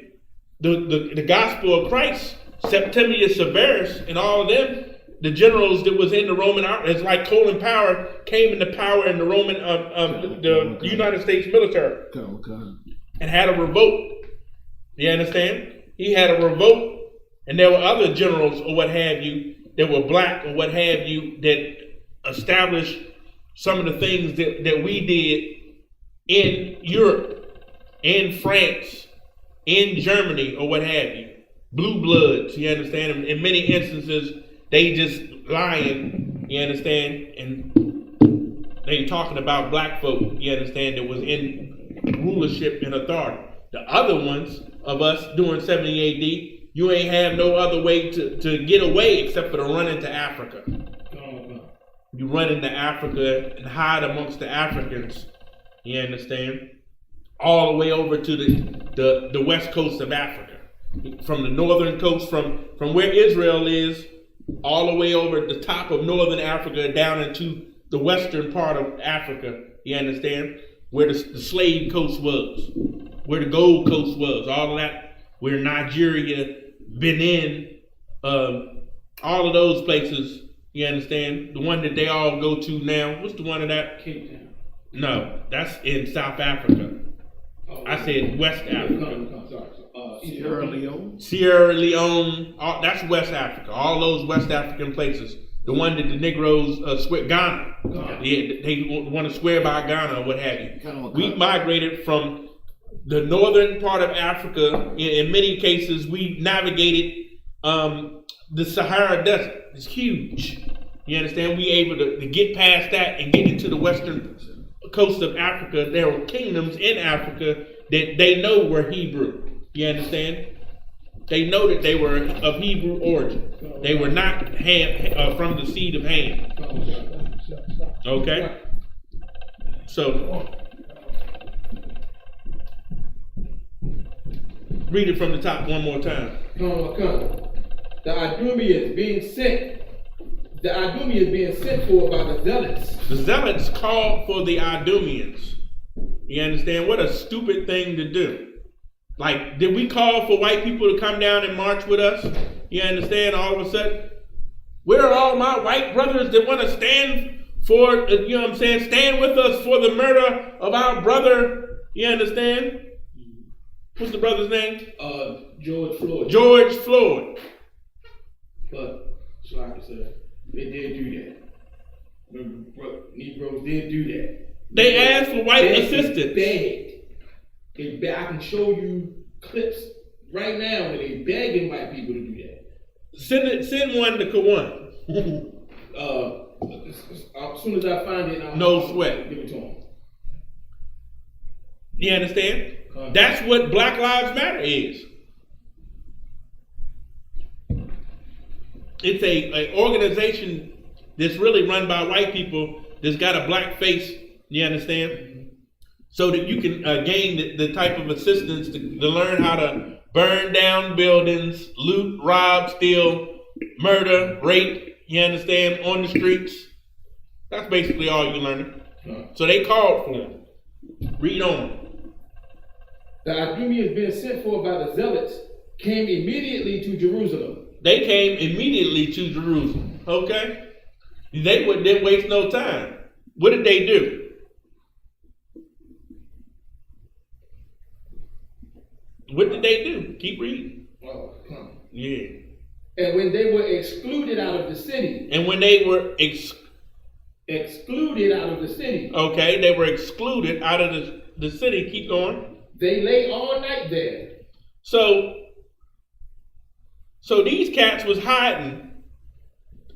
The gospel of Christ, Septimius Severus, and all of them, the generals that was in the Roman army, it's like Colin Powell came into power in the Roman, the United States military, and had a revolt. You understand? He had a revolt, and there were other generals or what have you that were black or what have you that established some of the things that we did in Europe, in France, in Germany, or what have you. Blue bloods, you understand? In many instances, they just lying, you understand? And they talking about black folk, you understand, that was in rulership and authority. The other ones of us during 70 AD, you ain't have no other way to get away except for to run into Africa. You run into Africa and hide amongst the Africans, you understand? All the way over to the west coast of Africa. From the northern coast, from where Israel is, all the way over the top of northern Africa down into the western part of Africa, you understand? Where the slave coast was, where the gold coast was, all of that, where Nigeria, Benin, all of those places, you understand? The one that they all go to now, what's the one of that? Cape Town. No, that's in South Africa. I said West Africa. Sierra Leone, that's West Africa. All those West African places. The one that the Negroes swear, Ghana. Yeah, they want to swear by Ghana or what have you. We migrated from the northern part of Africa. In many cases, we navigated the Sahara Desert. It's huge. You understand? We able to get past that and get into the western coast of Africa. There were kingdoms in Africa that they know were Hebrew. You understand? They know that they were of Hebrew origin. They were not from the seed of Ham. Okay? So, read it from the top one more time. Come. The Idumeans being sent. The Idumeans being sent for by the zealots. The zealots called for the Idumeans. You understand? What a stupid thing to do. Like, did we call for white people to come down and march with us? You understand? All of a sudden, where are all my white brothers that want to stand for, you know what I'm saying, stand with us for the murder of our brother? You understand? What's the brother's name? George Floyd. George Floyd. But, so like I said, they did do that. The Negroes did do that. They asked for white assistance. I can show you clips right now where they begging white people to do that. Send one to Kawan. As soon as I find it, No sweat. Give it to them. You understand? That's what Black Lives Matter is. It's a organization that's really run by white people that's got a black face. You understand? So that you can gain the type of assistance to learn how to burn down buildings, loot, rob, steal, murder, rape. You understand? On the streets. That's basically all you're learning. So they called for them. Read on. The Idumeans being sent for by the zealots came immediately to Jerusalem. They came immediately to Jerusalem. Okay? They didn't waste no time. What did they do? What did they do? Keep reading. Oh, come. Yeah. And when they were excluded out of the city. And when they were excluded out of the city. Okay, they were excluded out of the city. Keep going. They lay all night there. So these cats was hiding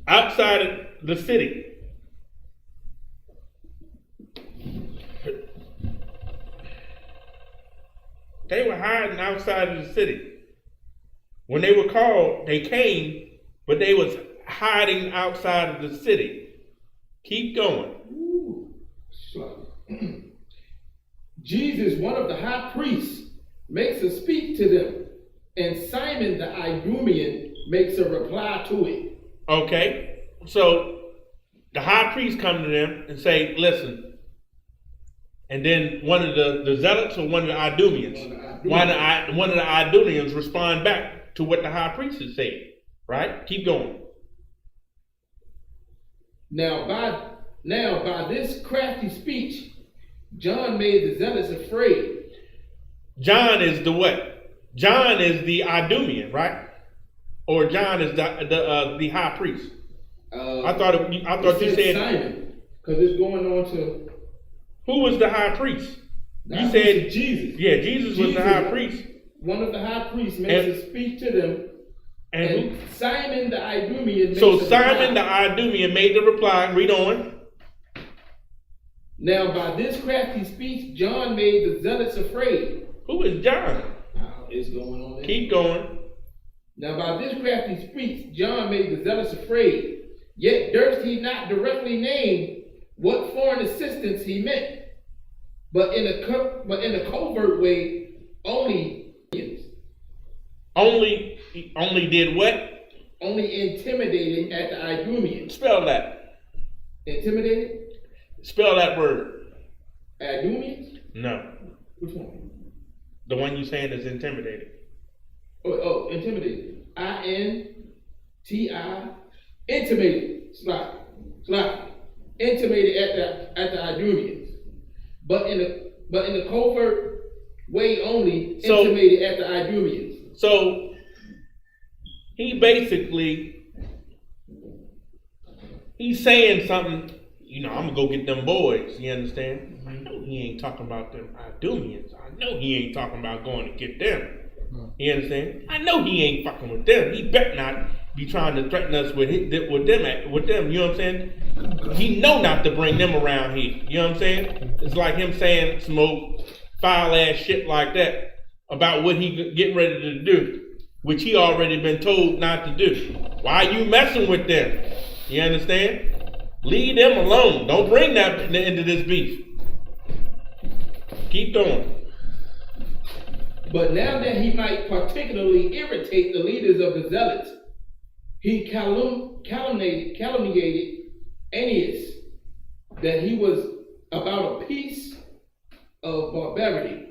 outside of the city. They were hiding outside of the city. When they were called, they came, but they was hiding outside of the city. Keep going. Ooh. Jesus, one of the high priests, makes a speech to them, and Simon the Idumean makes a reply to it. Okay, so the high priest come to them and say, listen. And then one of the zealots or one of the Idumeans, one of the Idumeans respond back to what the high priest has said. Right? Keep going. Now by this crafty speech, John made the zealots afraid. John is the what? John is the Idumean, right? Or John is the high priest. I thought you said Simon, because it's going on to. Who was the high priest? You said Jesus. Yeah, Jesus was the high priest. One of the high priests makes a speech to them. And Simon the Idumean. So Simon the Idumean made the reply. Read on. Now by this crafty speech, John made the zealots afraid. Who is John? It's going on there. Keep going. Now by this crafty speech, John made the zealots afraid. Yet durst he not directly name what foreign assistance he meant, but in a covert way only. Only did what? Only intimidated at the Idumeans. Spell that. Intimidated? Spell that word. Idumeans? No. Which one? The one you saying is intimidated. Oh, intimidated. I-N-T-I. Intimidated. Slap. Intimated at the Idumeans, but in a covert way only. Intimated at the Idumeans. So he basically he's saying something. You know, I'm gonna go get them boys. You understand? I know he ain't talking about them Idumeans. I know he ain't talking about going to get them. You understand? I know he ain't fucking with them. He better not be trying to threaten us with them. You know what I'm saying? He know not to bring them around here. You know what I'm saying? It's like him saying some old foul ass shit like that about what he getting ready to do, which he already been told not to do. Why you messing with them? You understand? Leave them alone. Don't bring that into this beef. Keep going. But now that he might particularly irritate the leaders of the zealots, he calumniated Aeneas that he was about a piece of barbarity,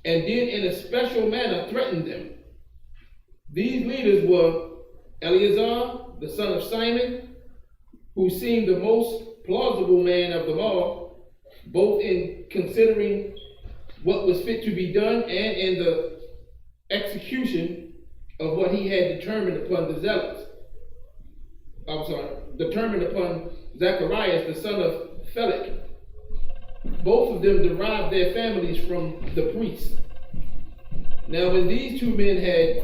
and did in a special manner threaten them. These leaders were Eleazar, the son of Simon, who seemed the most plausible man of them all, both in considering what was fit to be done and in the execution of what he had determined upon the zealots. Determined upon Zacharias, the son of Phelek. Both of them derived their families from the priests. Now when these two men had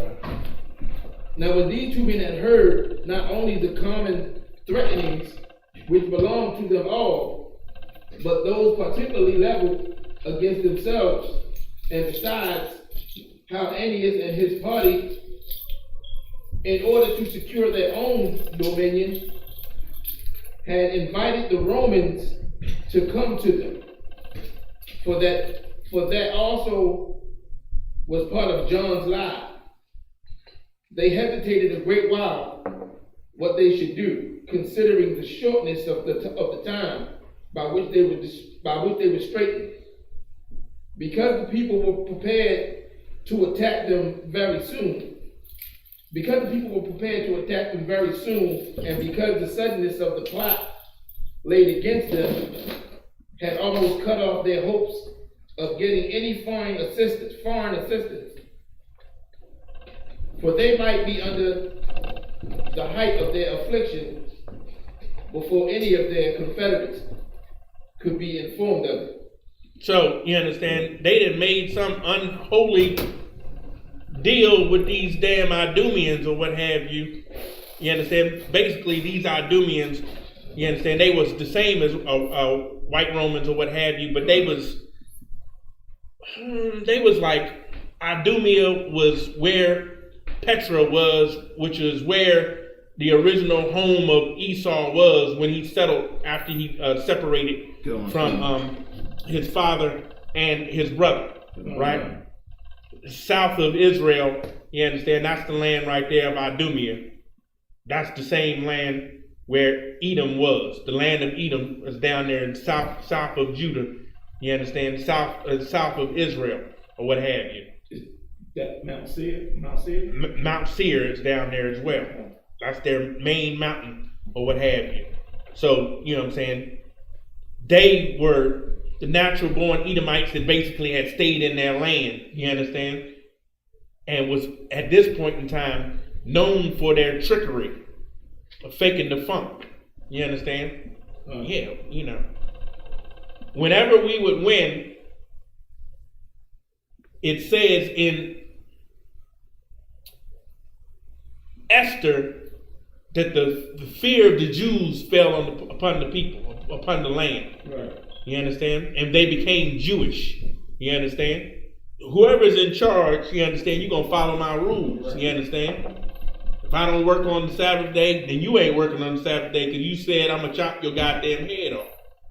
heard not only the common threatenings which belonged to them all, but those particularly leveled against themselves, and besides, how Aeneas and his party, in order to secure their own dominion, had invited the Romans to come to them. For that also was part of John's lie. They hesitated a great while what they should do, considering the shortness of the time by which they were straitened, because the people were prepared to attack them very soon. And because the suddenness of the plot laid against them had almost cut off their hopes of getting any foreign assistance. For they might be under the height of their affliction before any of their confederates could be informed of it. So, you understand, they done made some unholy deal with these damn Idumeans or what have you. You understand? Basically, these Idumeans, you understand, they was the same as white Romans or what have you, but they was like, Idumea was where Petra was, which is where the original home of Esau was when he settled after he separated from his father and his brother, right? South of Israel, you understand, that's the land right there of Idumea. That's the same land where Edom was. The land of Edom was down there in south of Judah, you understand, south of Israel, or what have you. Is that Mount Seir? Mount Seir is down there as well. That's their main mountain, or what have you. So, you know what I'm saying, they were the natural born Edomites that basically had stayed in their land, you understand, and was at this point in time known for their trickery of faking the funk, you understand? Yeah, you know, whenever we would win, it says in Esther that the fear of the Jews fell upon the people, upon the land. Right. You understand? And they became Jewish. You understand? Whoever's in charge, you understand, you're going to follow my rules. Right. You understand? If I don't work on the Sabbath day, then you ain't working on the Sabbath day because you said I'm going to chop your goddamn head off.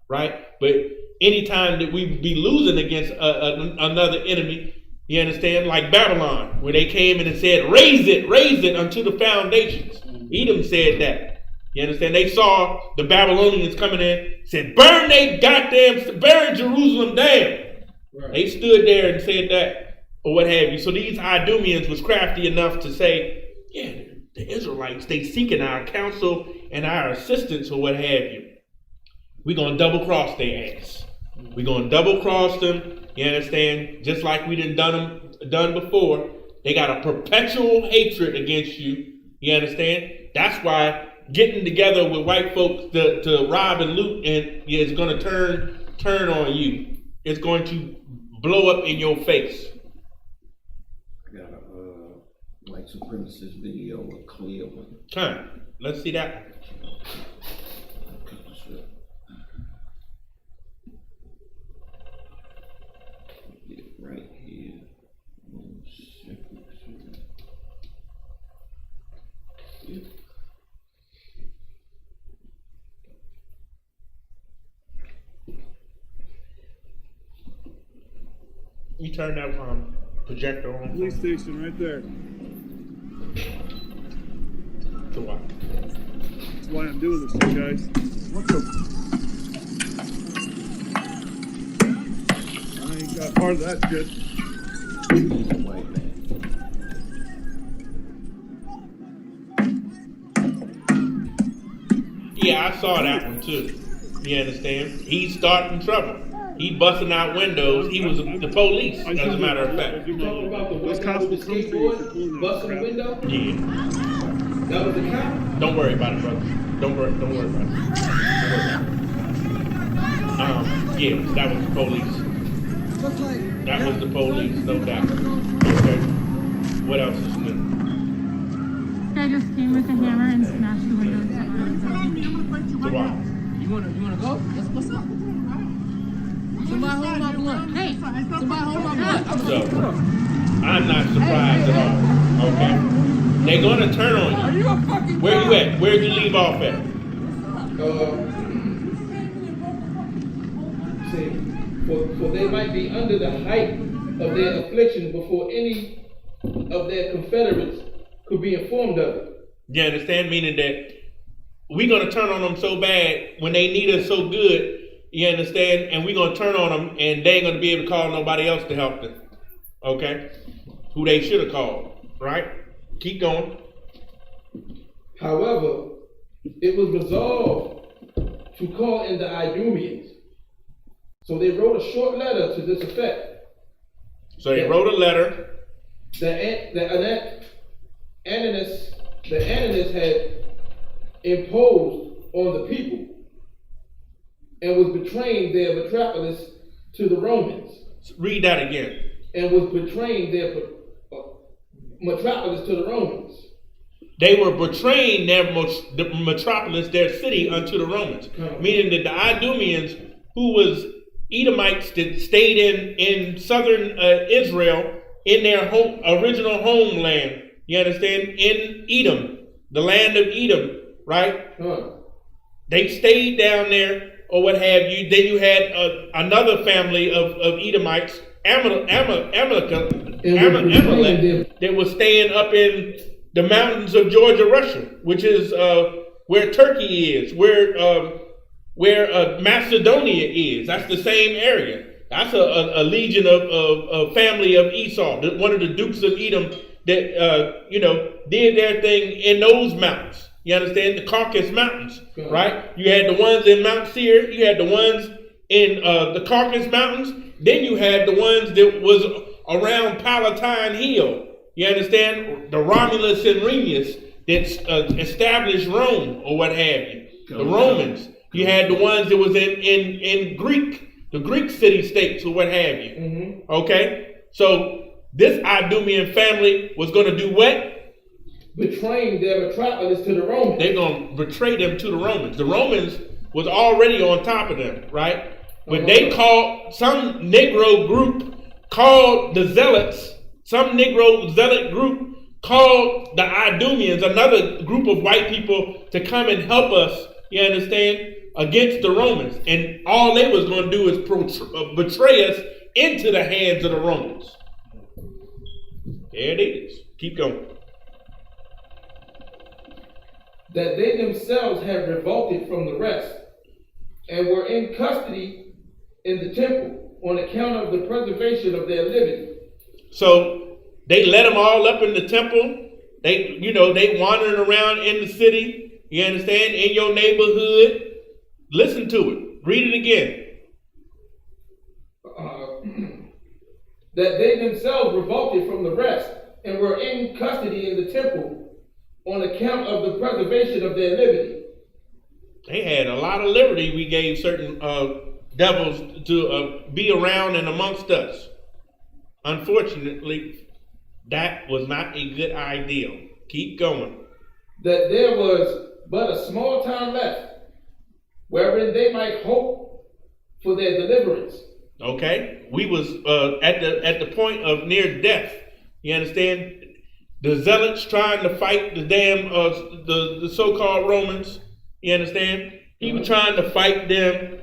Right? But anytime that we be losing against another enemy, you understand, like Babylon, where they came in and said, raise it unto the foundations. Edom said that. You understand? They saw the Babylonians coming in, said, burn Jerusalem down. Right. They stood there and said that, or what have you. So these Idumeans was crafty enough to say, yeah, the Israelites, they seeking our counsel and our assistance, or what have you. We're going to double cross their ass. We're going to double cross them. You understand? Just like we done before. They got a perpetual hatred against you. You understand? That's why getting together with white folks to rob and loot is going to turn on you. It's going to blow up in your face. I got a white supremacist video, a clear one. Turn. Let's see that. Right here. 1 second. Yep. You turn that projector on. Police station right there. To what? That's why I'm doing this to you guys. What the? I ain't got part of that shit. Yeah, I saw that one too. You understand? He's starting trouble. He busting out windows. He was the police, as a matter of fact. You talking about the Those one guy with the cops will come for you for skateboard pulling that busting the crap. window? Yeah. That was the cop? Don't worry about it, brother. Don't worry about it. Don't worry about it. Yeah, that was the police. That was the police, no doubt. Okay. What else is new? Guy just came with a hammer and smashed the windows out. To what? You wanna go? What's up? Somebody hold my blunt. Hey, somebody hold my blunt. So, I'm not surprised at all. Okay. They're gonna turn on you. Where you at? Where'd you leave off at? See, for they might be under the height of their affliction before any of their confederates could be informed of it. You understand? Meaning that we're gonna turn on them so bad when they need us so good. You understand? And we're gonna turn on them, and they ain't gonna be able to call nobody else to help them. Okay? Who they should have called, right? Keep going. However, it was resolved to call in the Idumeans. So they wrote a short letter to this effect. So they wrote a letter. The Ananias had imposed on the people and was betraying their metropolis to the Romans. Read that again. And was betraying their metropolis to the Romans. They were betraying their the metropolis, their city, unto the Romans. Meaning that the Idumeans, who was Edomites that stayed in southern Israel, in their original homeland, you understand, in Edom, the land of Edom, right? They stayed down there, or what have you. Then you had another family of Edomites, Amalek, that was staying up in the mountains of Georgia, Russia, which is where Turkey is, where Macedonia is. That's the same area. That's a legion of family of Esau, one of the dukes of Edom that did their thing in those mountains. You understand? The Caucasus Mountains, right? You had the ones in Mount Seir. You had the ones in the Caucasus Mountains. Then you had the ones that was around Palatine Hill. You understand? The Romulus and Remus that established Rome, or what have you. The Romans. You had the ones that was in Greek, the Greek city-states, or what have you. Mm-hmm. Okay? So this Idumean family was going to do what? Betraying their metropolis to the Romans. They're going to betray them to the Romans. The Romans was already on top of them, right? But they called, some Negro group called the Zealots, some Negro Zealot group called the Idumeans, another group of white people, to come and help us, you understand, against the Romans. And all they was going to do is betray us into the hands of the Romans. There it is. Keep going. That they themselves had revolted from the rest and were in custody in the temple on account of the preservation of their liberty. So they let them all up in the temple. They wandering around in the city, you understand, in your neighborhood. Listen to it. Read it again. That they themselves revolted from the rest and were in custody in the temple on account of the preservation of their liberty. They had a lot of liberty. We gave certain devils to be around and amongst us. Unfortunately, that was not a good idea. Keep going. That there was but a small time left, wherein they might hope for their deliverance. Okay, we was at the point of near death. You understand? The Zealots trying to fight the damn the so-called Romans. You understand? He was trying to fight them.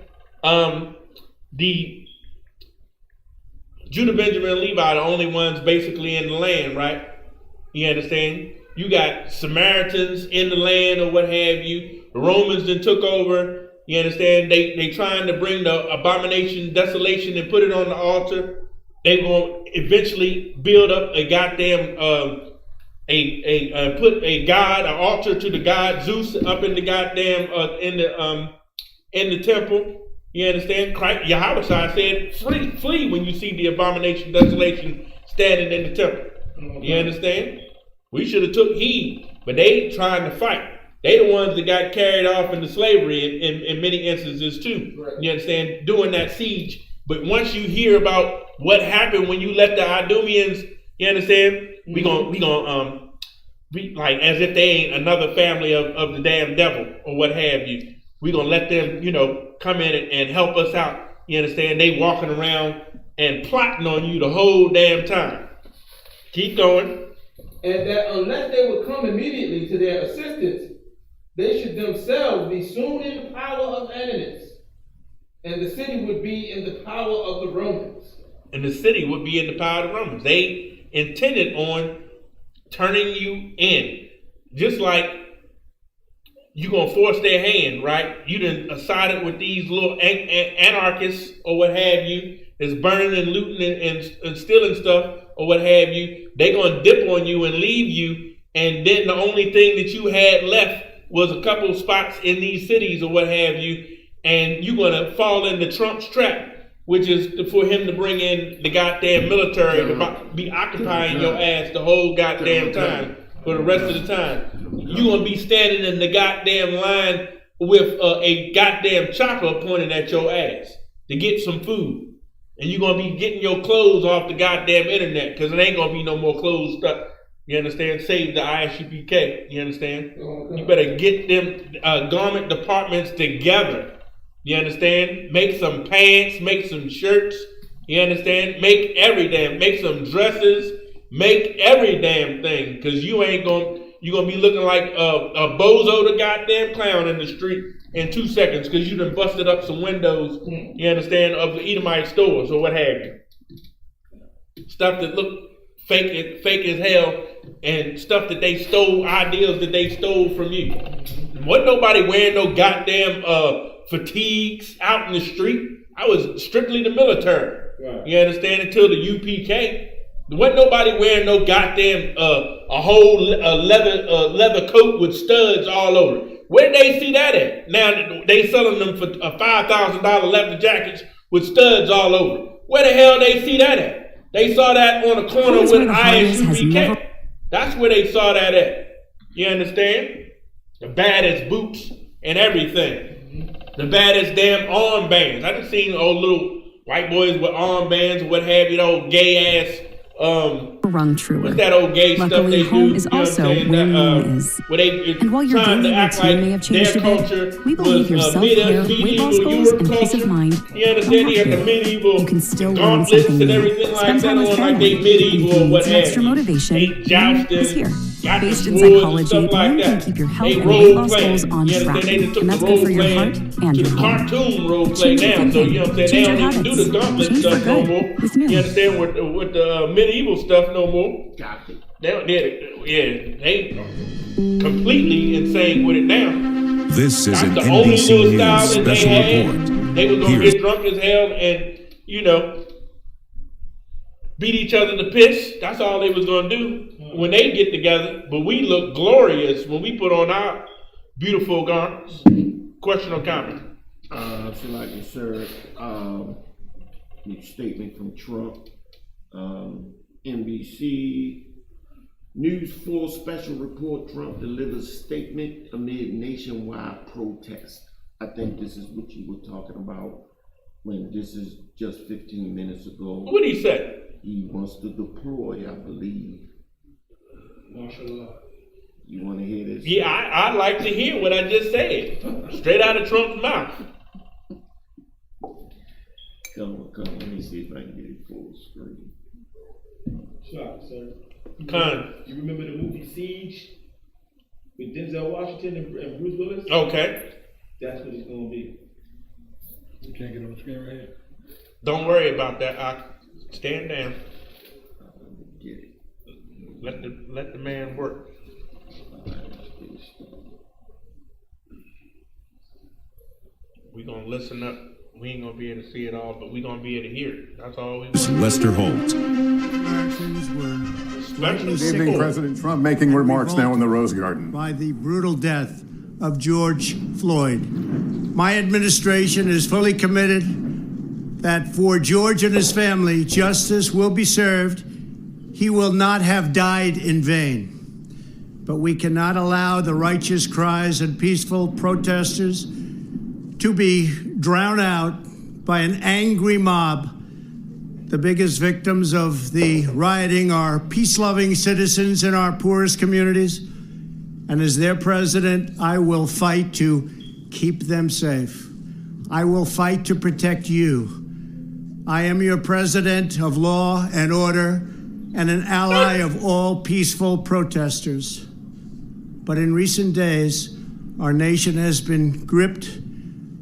Judah, Benjamin, and Levi are the only ones basically in the land, right? You understand? You got Samaritans in the land or what have you. The Romans then took over. You understand? They trying to bring the abomination, desolation, and put it on the altar. They gonna eventually build up a goddamn put a god, an altar to the god Zeus up in the goddamn in the temple. You understand? Christ, Yahweh said, flee when you see the abomination, desolation standing in the temple. You understand? We should have took heed, but they trying to fight. They the ones that got carried off into slavery in many instances too. Right. You understand? Doing that siege. But once you hear about what happened when you let the Idumeans, you understand? We gonna be like as if they ain't another family of the damn devil or what have you. We gonna let them, come in and help us out. You understand? They walking around and plotting on you the whole damn time. Keep going. And that unless they would come immediately to their assistance, they should themselves be soon in the power of enemies, and the city would be in the power of the Romans. And the city would be in the power of the Romans. They intended on turning you in. Just like you're going to force their hand, right? You done sided with these little anarchists or what have you that's burning and looting and stealing stuff or what have you. They're going to dip on you and leave you. And then the only thing that you had left was a couple of spots in these cities or what have you. And you're going to fall into Trump's trap, which is for him to bring in the goddamn military to be occupying your ass the whole goddamn time for the rest of the time. You're going to be standing in the goddamn line with a goddamn chopper pointed at your ass to get some food. And you're going to be getting your clothes off the goddamn internet because it ain't going to be no more clothes stuck. You understand? Save the ISUPK. You understand? You better get them garment departments together. You understand? Make some pants, make some shirts. You understand? Make some dresses, make every damn thing. Because you're gonna be looking like a bozo the goddamn clown in the street in 2 seconds because you done busted up some windows, you understand, of the Edomite stores or what have you. Stuff that look fake as hell and stuff that they stole, ideas that they stole from you. Wasn't nobody wearing no goddamn fatigues out in the street. I was strictly the military. Right. You understand? Until the UPK. Wasn't nobody wearing no goddamn a whole leather coat with studs all over. Where did they see that at? Now they selling them for $5,000 leather jackets with studs all over. Where the hell they see that at? They saw that on the corner with ISUPK. That's where they saw that at. You understand? The baddest boots and everything. The baddest damn armbands. I done seen old little white boys with armbands or what have you, old gay ass. Rung truer. What's that old gay stuff they home do? Is also where home is. Where they and while your daily routine may have changed a bit, we believe your self-care, weight loss goals, and peace of mind you understand? You have the medieval you can still learn something and new. everything like Spend that time with on like family. they medieval or what have Extra you. motivation is here. Based in swords psychology, and stuff like you that. can keep your health They and weight loss role-playing. goals on You track. understand? They just took And that's the good for your role-playing heart and to your the home. cartoon role play Change your now. So you know what I'm saying? They Change don't your even do the habits. gauntlet Change stuff for no good. more. It's new. You understand? With the medieval stuff no more. They completely insane with it now. This is an That's the only NBC little style News that they special had. report. They was gonna Here's get drunk as hell and beat each other to piss. That's all they was gonna do when they get together. But we look glorious when we put on our beautiful garments. Question or comment? I feel like you, sir. Statement from Trump. NBC News 4 special report. Trump delivers statement amid nationwide protest. I think this is what you were talking about when this is just 15 minutes ago. What did he say? He wants to deploy, I believe. Martial law. You want to hear this? Yeah, I'd like to hear what I just said. Straight out of Trump's mouth. Come on. Let me see if I can get it full screen. Shot, sir. Con. You remember the movie Siege with Denzel Washington and Bruce Willis? Okay. That's what it's going to be. You can't get on the screen right here. Don't worry about that. Stand down. Get it. Let the man work. We're gonna listen up. We ain't gonna be able to see it all, but we're gonna be able to hear it. That's all we want. Lester Holt. Americans were Good evening, President Trump making remarks now in the Rose Garden. by the brutal death of George Floyd. My administration is fully committed that for George and his family, justice will be served. He will not have died in vain. But we cannot allow the righteous cries and peaceful protesters to be drowned out by an angry mob. The biggest victims of the rioting are peace-loving citizens in our poorest communities. And as their president, I will fight to keep them safe. I will fight to protect you. I am your president of law and order and an ally of all peaceful protesters. But in recent days, our nation has been gripped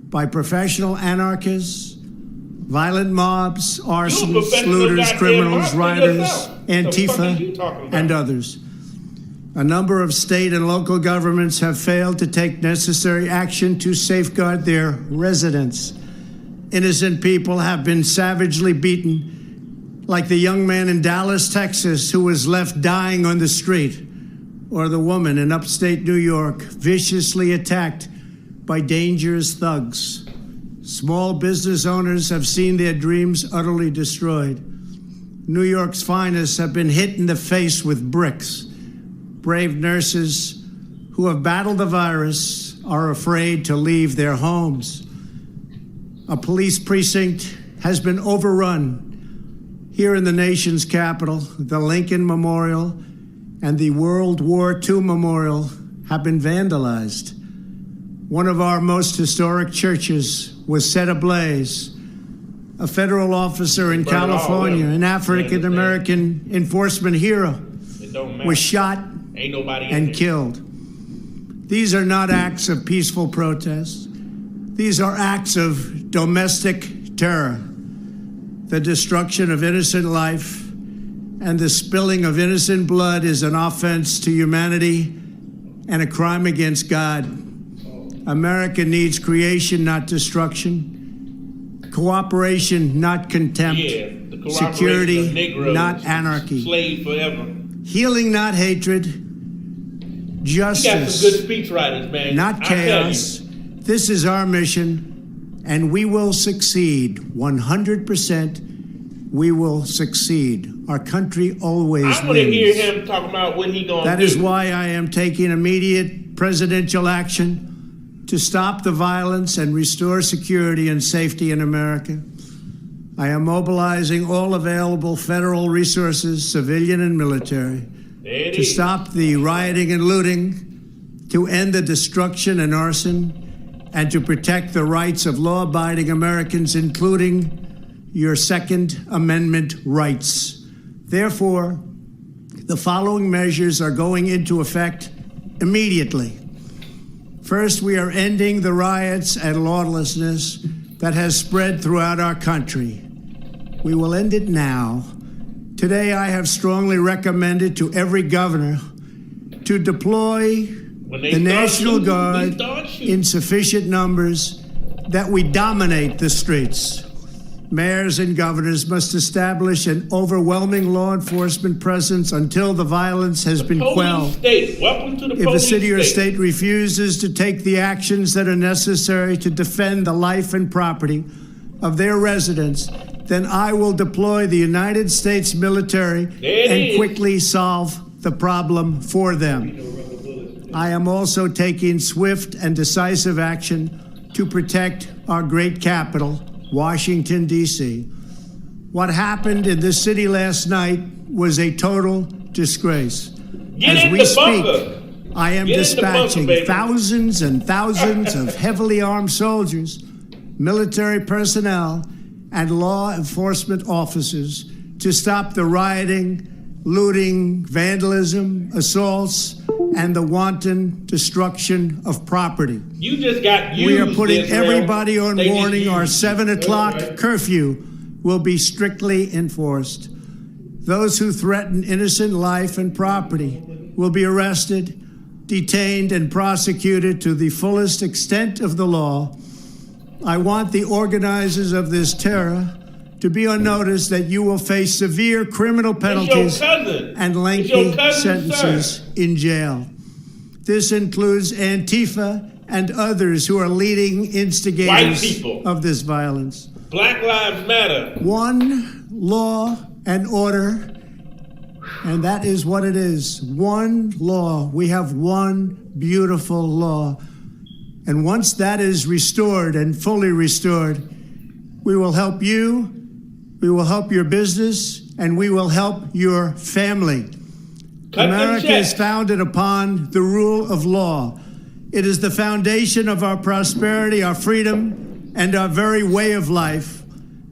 by professional anarchists, violent mobs, arsonists, looters, criminals, rioters, Antifa, and others. A number of state and local governments have failed to take necessary action to safeguard their residents. Innocent people have been savagely beaten, like the young man in Dallas, Texas, who was left dying on the street, or the woman in upstate New York, viciously attacked by dangerous thugs. Small business owners have seen their dreams utterly destroyed. New York's finest have been hit in the face with bricks. Brave nurses who have battled the virus are afraid to leave their homes. A police precinct has been overrun. Here in the nation's capital, the Lincoln Memorial and the World War II Memorial have been vandalized. One of our most historic churches was set ablaze. A federal officer in California, an African-American enforcement hero, was shot and killed. These are not acts of peaceful protest. These are acts of domestic terror. The destruction of innocent life and the spilling of innocent blood is an offense to humanity and a crime against God. America needs creation, not destruction. Cooperation, not contempt. Security, not anarchy. Slave forever. Healing, not hatred. Justice, you got some good speechwriters, man. not chaos. This is our mission, and we will succeed. 100%, we will succeed. Our country always wins. I want to hear him talk about what he going to do. That is why I am taking immediate presidential action to stop the violence and restore security and safety in America. I am mobilizing all available federal resources, civilian and military, to stop the rioting and looting, to end the destruction and arson, and to protect the rights of law-abiding Americans, including your Second Amendment rights. Therefore, the following measures are going into effect immediately. First, we are ending the riots and lawlessness that has spread throughout our country. We will end it now. Today, I have strongly recommended to every governor to deploy the National Guard in sufficient numbers that we dominate the streets. Mayors and governors must establish an overwhelming law enforcement presence until the violence has been quelled. If a city or state refuses to take the actions that are necessary to defend the life and property of their residents, then I will deploy the United States military and quickly solve the problem for them. I am also taking swift and decisive action to protect our great capital, Washington, D.C. What happened in this city last night was a total disgrace. As we speak, I am dispatching thousands and thousands of heavily armed soldiers, military personnel, and law enforcement officers to stop the rioting, looting, vandalism, assaults, and the wanton destruction of property. You just got used. We are putting everybody on warning our 7 o'clock curfew will be strictly enforced. Those who threaten innocent life and property will be arrested, detained, and prosecuted to the fullest extent of the law. I want the organizers of this terror to be on notice that you will face severe criminal penalties and lengthy sentences in jail. This includes Antifa and others who are leading instigators of this violence. Black Lives Matter. One law and order, and that is what it is. One law. We have one beautiful law. And once that is restored and fully restored, we will help you, we will help your business, and we will help your family. America is founded upon the rule of law. It is the foundation of our prosperity, our freedom, and our very way of life.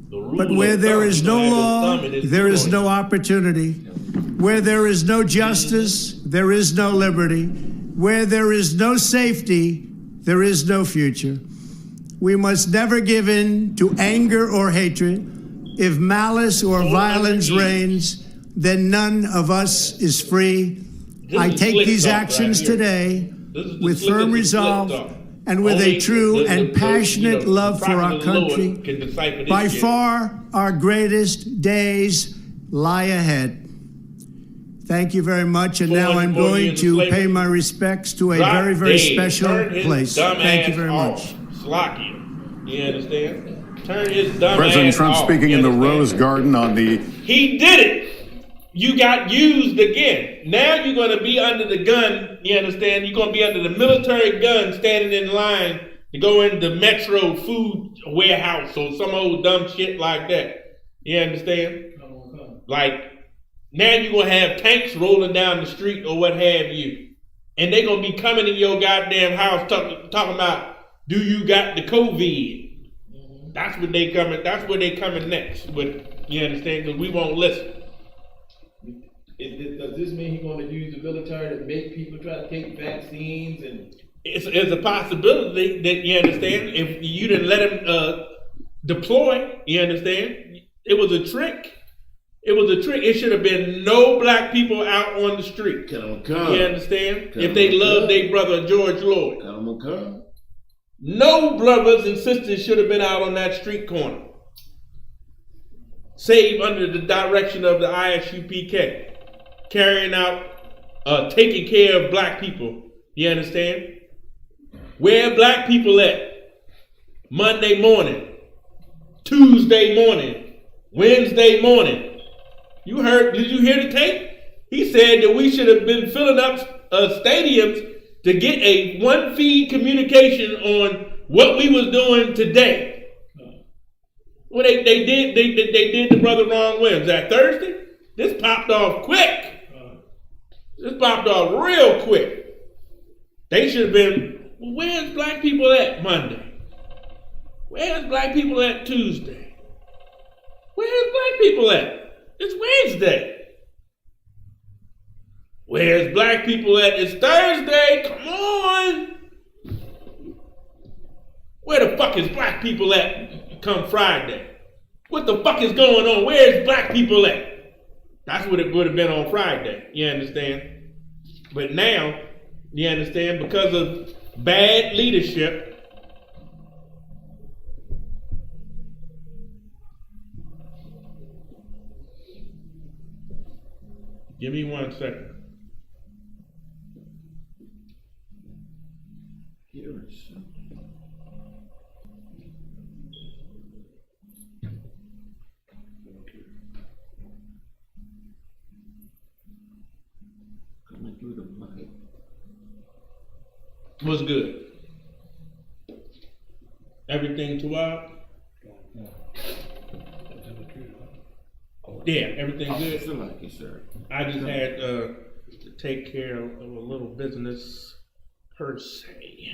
But where there is no law, there is no opportunity. Where there is no justice, there is no liberty. Where there is no safety, there is no future. We must never give in to anger or hatred. If malice or violence reigns, then none of us is free. I take these actions today with firm resolve and with a true and passionate love for our country. By far, our greatest days lie ahead. Thank you very much, and now I'm going to pay my respects to a very, very special place. Thank you very much. You understand? Turn his dumb President ass Trump off, speaking in the Rose Garden on the... He did it! You got used again. Now you're going to be under the gun, you understand? You're going to be under the military gun standing in line to go into Metro Food Warehouse or some old dumb shit like that. You understand? Like, now you're going to have tanks rolling down the street or what have you. And they're going to be coming in your goddamn house talking about, do you got the COVID? That's what they coming. That's where they coming next. But you understand? Because we won't listen. Does this mean he's going to use the military to make people try to take vaccines? And it's a possibility that you understand. If you didn't let him deploy, you understand? It was a trick. It was a trick. It should have been no black people out on the street. You understand? If they love their brother George Floyd. No brothers and sisters should have been out on that street corner, save under the direction of the ISUPK, carrying out, taking care of black people. You understand? Where black people at? Monday morning, Tuesday morning, Wednesday morning. You heard? Did you hear the tape? He said that we should have been filling up stadiums to get a one feed communication on what we was doing today. Well, they did the brother wrong when? Was that Thursday? This popped off quick. This popped off real quick. They should have been, well, where's black people at Monday? Where's black people at Tuesday? Where's black people at? It's Wednesday. Where's black people at? It's Thursday. Come on. Where the fuck is black people at come Friday? What the fuck is going on? Where's black people at? That's what it would have been on Friday. You understand? But now, you understand, because of bad leadership, give me 1 second. Coming through the mic. What's good? Everything too wild? Yeah, everything good. Feel like it, sir. I just had to take care of a little business per se.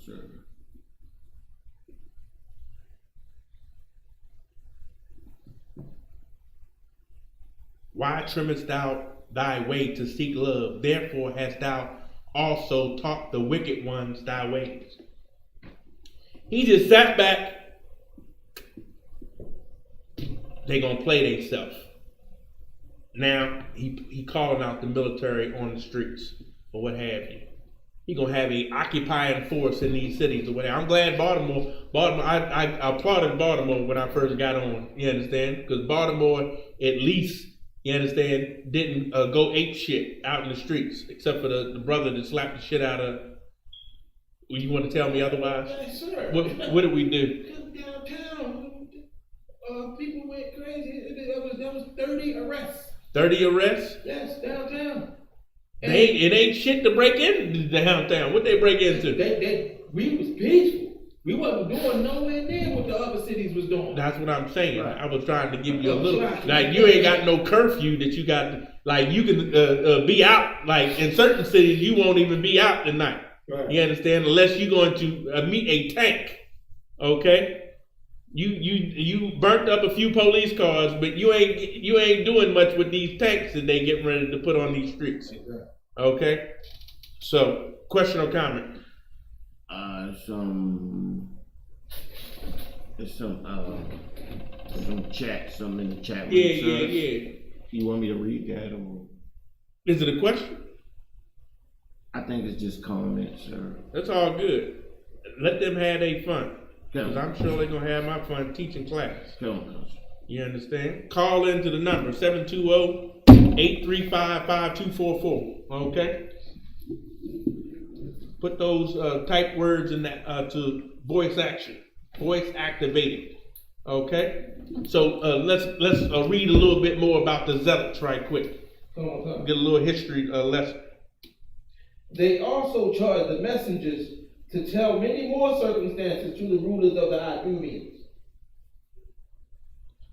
Sir. Why trimmest thou thy way to seek love? Therefore hast thou also taught the wicked ones thy ways. He just sat back they gonna play themselves. Now he calling out the military on the streets or what have you. He gonna have a occupying force in these cities or whatever. I'm glad Baltimore. I applauded Baltimore when I first got on. You understand? Because Baltimore, at least, you understand, didn't go ape shit out in the streets, except for the brother that slapped the shit out of. You want to tell me otherwise? Yes, sir. What did we do? Downtown, people went crazy. There was 30 arrests. 30 arrests? Yes, downtown. It ain't shit to break into downtown. What they break into? We was peaceful. We wasn't doing nowhere near what the other cities was doing. That's what I'm saying. Right. I was trying to give you a little, like, you ain't got no curfew that you got, like, you can be out, like, in certain cities, you won't even be out tonight. Right. You understand? Unless you're going to meet a tank, okay? You burnt up a few police cars, but you ain't doing much with these tanks that they getting ready to put on these streets. Okay? So, question or comment? Some in the chat room. Yeah. You want me to read that or? Is it a question? I think it's just comments, sir. That's all good. Let them have their fun. Because I'm sure they're going to have my fun teaching class. You understand? Call into the number 720-835-5244. Okay? Put those type words in that to voice action. Voice activated. Okay? So let's read a little bit more about the zealots right quick. Come on. Get a little history lesson. They also charged the messengers to tell many more circumstances to the rulers of the Idumeans.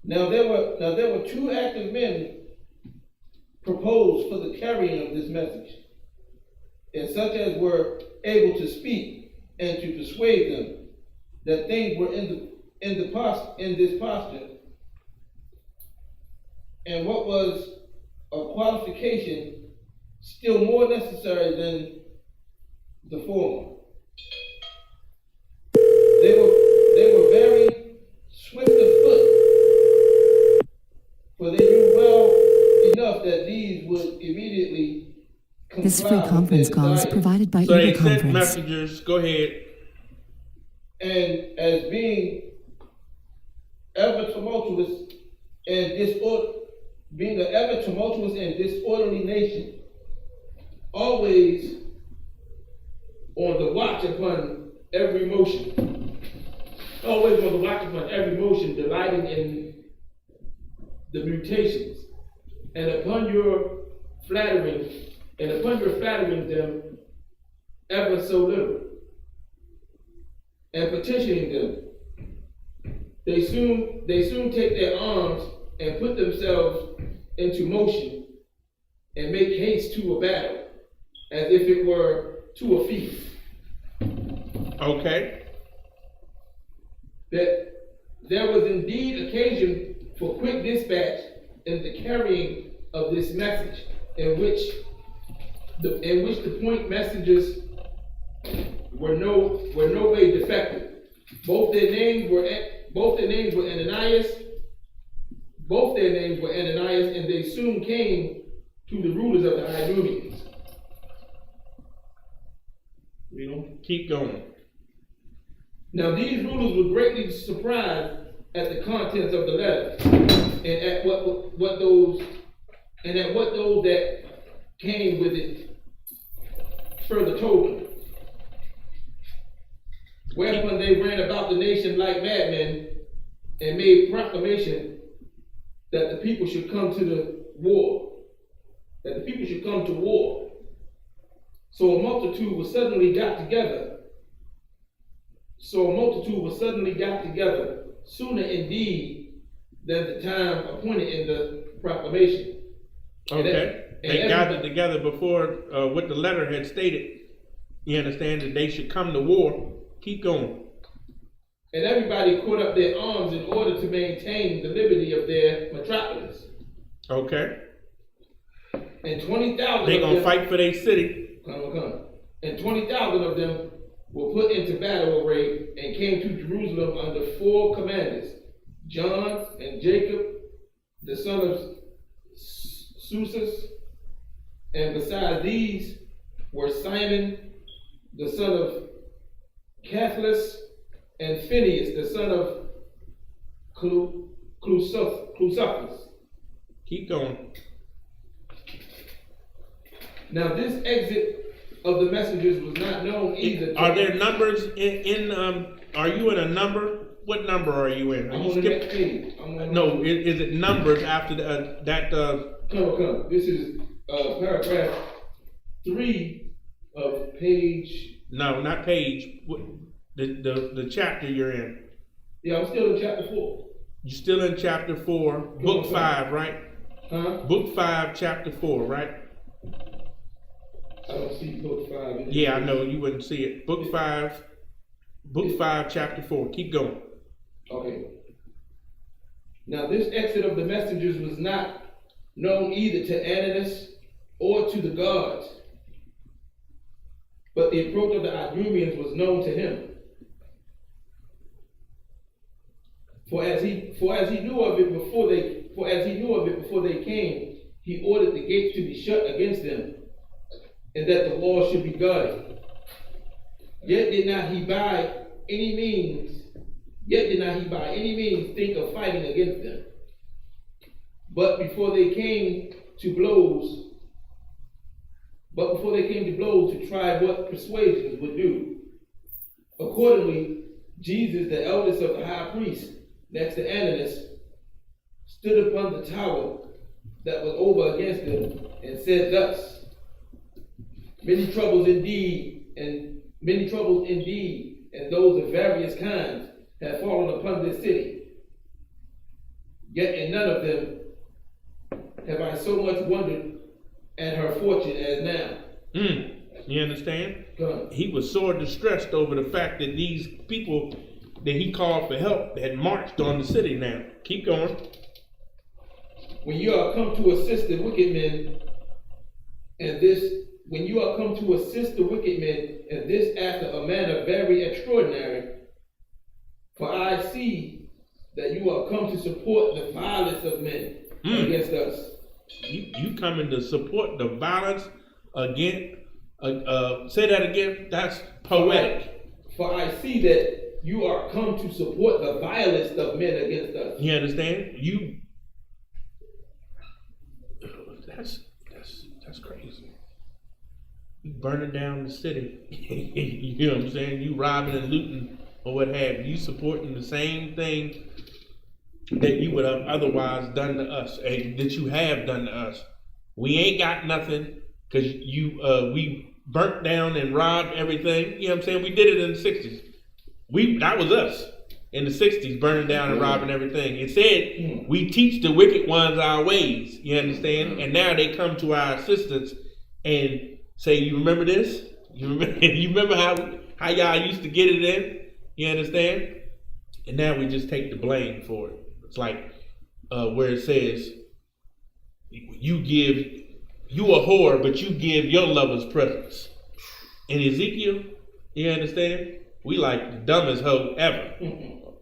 Now there were 2 active men proposed for the carrying of this message, and such as were able to speak and to persuade them that things were in this posture, and what was a qualification still more necessary than the former. They were very swift of foot, for they knew well enough that these would immediately comply. This free conference call is provided by So they Eagle sent Conference. messengers. Go ahead. And as being ever tumultuous and disorderly nation, always on the watch upon every motion, delighting in the mutations, and upon your flattering them ever so little, and petitioning them, they soon take their arms and put themselves into motion and make haste to a battle, as if it were to a feast. Okay. That there was indeed occasion for quick dispatch in the carrying of this message, in which the point messengers were no way defective. Both their names were Ananias. And they soon came to the rulers of the Idumeans. Keep going. Now these rulers were greatly surprised at the contents of the letter, and at what those that came with it further told them. Whereupon they ran about the nation like madmen and made proclamation that the people should come to the war. So a multitude was suddenly got together, sooner indeed than the time appointed in the proclamation. Okay. They gathered together before what the letter had stated. You understand that they should come to war. Keep going. And everybody caught up their arms in order to maintain the liberty of their metropolis. Okay. And 20,000 they're going to fight for their city. Come. And 20,000 of them were put into battle array and came to Jerusalem under 4 commanders, John and Jacob the son of Susus, and besides these were Simon, the son of Cathlus, and Phineas, the son of Clusaphus. Keep going. Now this exit of the messengers was not known either. Are there numbers are you in a number? What number are you in? I'm on the next page. No, is it numbers after that? Come. This is paragraph 3 of page. No, not page. The chapter you're in. Yeah, I'm still in chapter 4. You're still in chapter 4, book 5, right? Huh? Book 5, chapter 4, right? I don't see book 5. Yeah, I know you wouldn't see it. Book 5, chapter 4. Keep going. Okay. Now this exit of the messengers was not known either to Ananias or to the guards, but the approach of the Idumeans was known to him. For as he knew of it before they came, he ordered the gates to be shut against them, and that the wall should be guarded. Yet did not he by any means think of fighting against them. But before they came to blows, to try what persuasions would do. Accordingly, Jesus, the eldest of the high priest, next to Ananias, stood upon the tower that was over against them, and said thus: Many troubles indeed, and those of various kinds have fallen upon this city. Yet in none of them have I so much wondered at her fortune as now. You understand? He was sore distressed over the fact that these people that he called for help had marched on the city now. Keep going. When you are come to assist the wicked men, and this after a manner very extraordinary, for I see that you are come to support the violence of men against us. You coming to support the violence against, say that again, that's poetic. For I see that you are come to support the violence of men against us. You understand? That's crazy. You burning down the city. You know what I'm saying? You robbing and looting or what have you. You supporting the same thing that you would have otherwise done to us, that you have done to us. We ain't got nothing because we burnt down and robbed everything. You know what I'm saying? We did it in the 60s. That was us in the 60s, burning down and robbing everything. It said we teach the wicked ones our ways. You understand? And now they come to our assistance and say, "You remember this? You remember how y'all used to get it in? You understand?" And now we just take the blame for it. It's like where it says, you a whore, but you give your lovers presents. In Ezekiel, you understand? We like the dumbest hoe ever.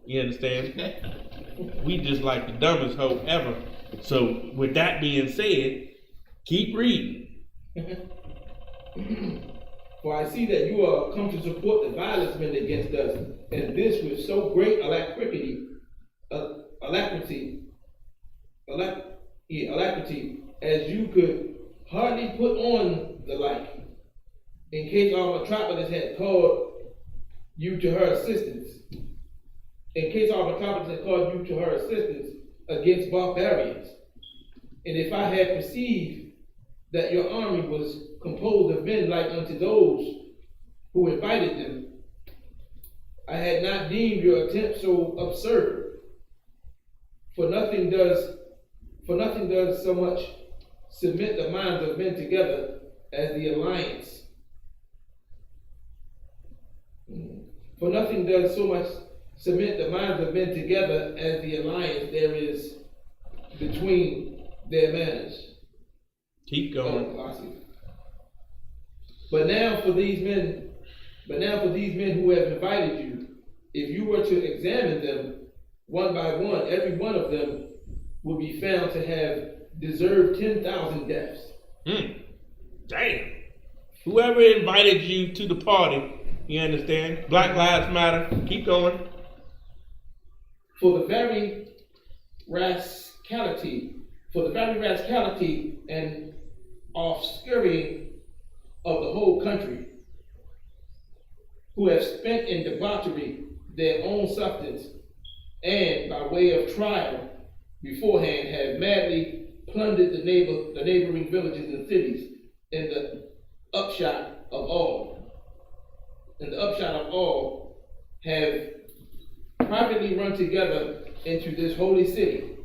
You understand? We just like the dumbest hoe ever. So with that being said, keep reading. For I see that you are come to support the violence men against us, and this with so great alacrity, as you could hardly put on the like, in case our metropolis had called you to her assistance. Against barbarians. And if I had perceived that your army was composed of men like unto those who invited them, I had not deemed your attempt so absurd. For nothing does so much submit the minds of men together as the alliance. For nothing does so much submit the minds of men together as the alliance there is between their manners. Keep going. But now for these men who have invited you, if you were to examine them one by one, every one of them will be found to have deserved 10,000 deaths. Damn. Whoever invited you to the party, you understand? Black Lives Matter. Keep going. For the very rascality and offscouring of the whole country, who have spent in debauchery their own substance, and by way of trial beforehand have madly plundered the neighboring villages and cities, in the upshot of all have privately run together into this holy city.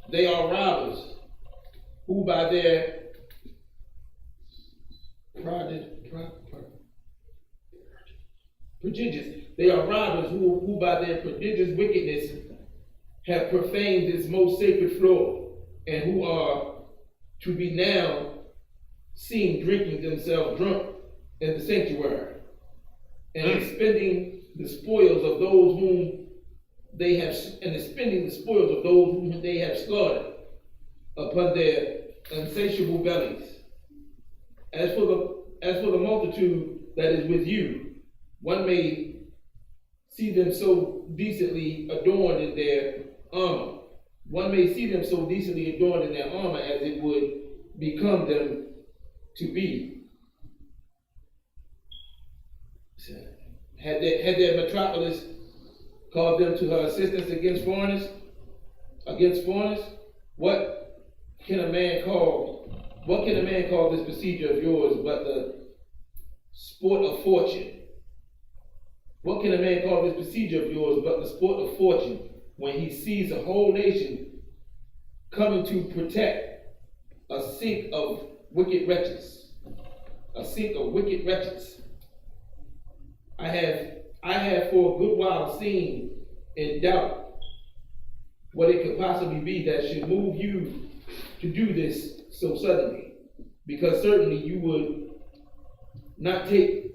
They are robbers who by their prodigious wickedness have profaned this most sacred floor, and who are to be now seen drinking themselves drunk in the sanctuary, and spending the spoils of those whom they have slaughtered upon their insatiable bellies. As for the multitude that is with you, one may see them so decently adorned in their armor. As it would become them to be. Had their metropolis called them to her assistance against foreigners? What can a man call this procedure of yours but the sport of fortune? What can a man call this procedure of yours but the sport of fortune, when he sees a whole nation coming to protect a sink of wicked wretches? I have for a good while seen in doubt what it could possibly be that should move you to do this so suddenly, because certainly you would not take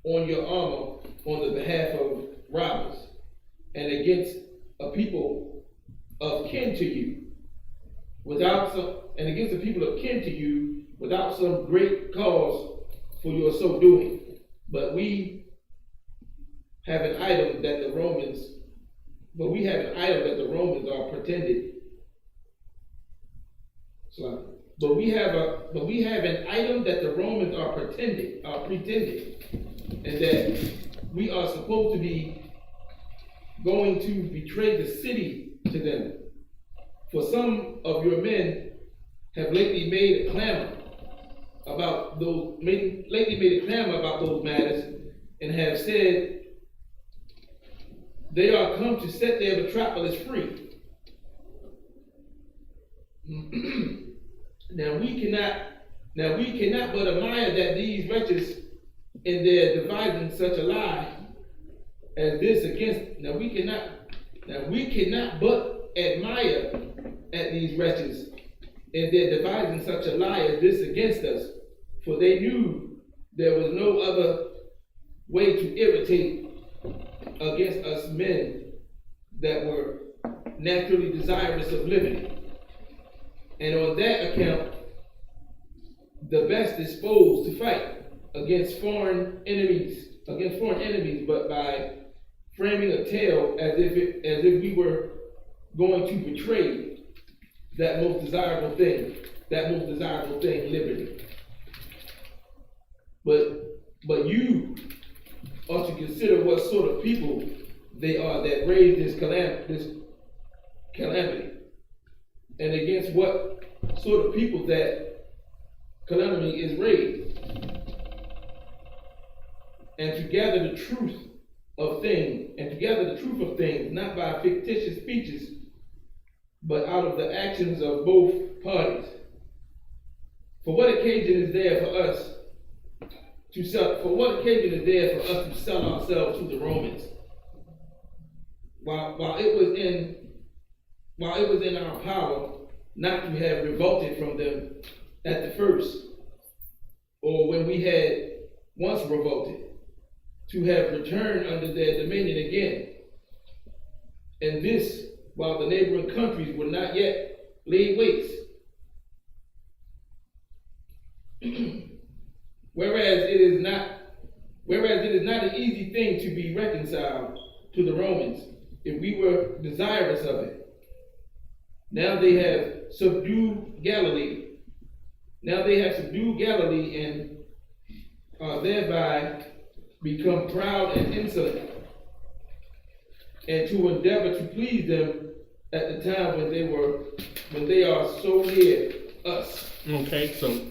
on your armor on the behalf of robbers and against a people of kin to you without some great cause for your so doing. But we have an item that the Romans are pretended. But we have an item that the Romans are pretended, and that we are supposed to be going to betray the city to them. For some of your men have lately made a clamor about those matters, and have said they are come to set their metropolis free. Now we cannot but admire that these wretches, in their devising such a lie as this against, we cannot but admire at these wretches in their devising such a lie as this against us, for they knew there was no other way to irritate against us men that were naturally desirous of living, and on that account the best disposed to fight against foreign enemies, but by framing a tale as if we were going to betray that most desirable thing, liberty. But you ought to consider what sort of people they are that raise this calamity, and against what sort of people that calamity is raised, and to gather the truth of things, not by fictitious speeches, but out of the actions of both parties. For what occasion is there for us to sell ourselves to the Romans, while it was in our power not to have revolted from them at the first, or when we had once revolted, to have returned under their dominion again, and this while the neighboring countries were not yet laid waste. Whereas it is not an easy thing to be reconciled to the Romans if we were desirous of it. Now they have subdued Galilee. And thereby become proud and insolent, and to endeavor to please them at the time when they are so near us. Okay, so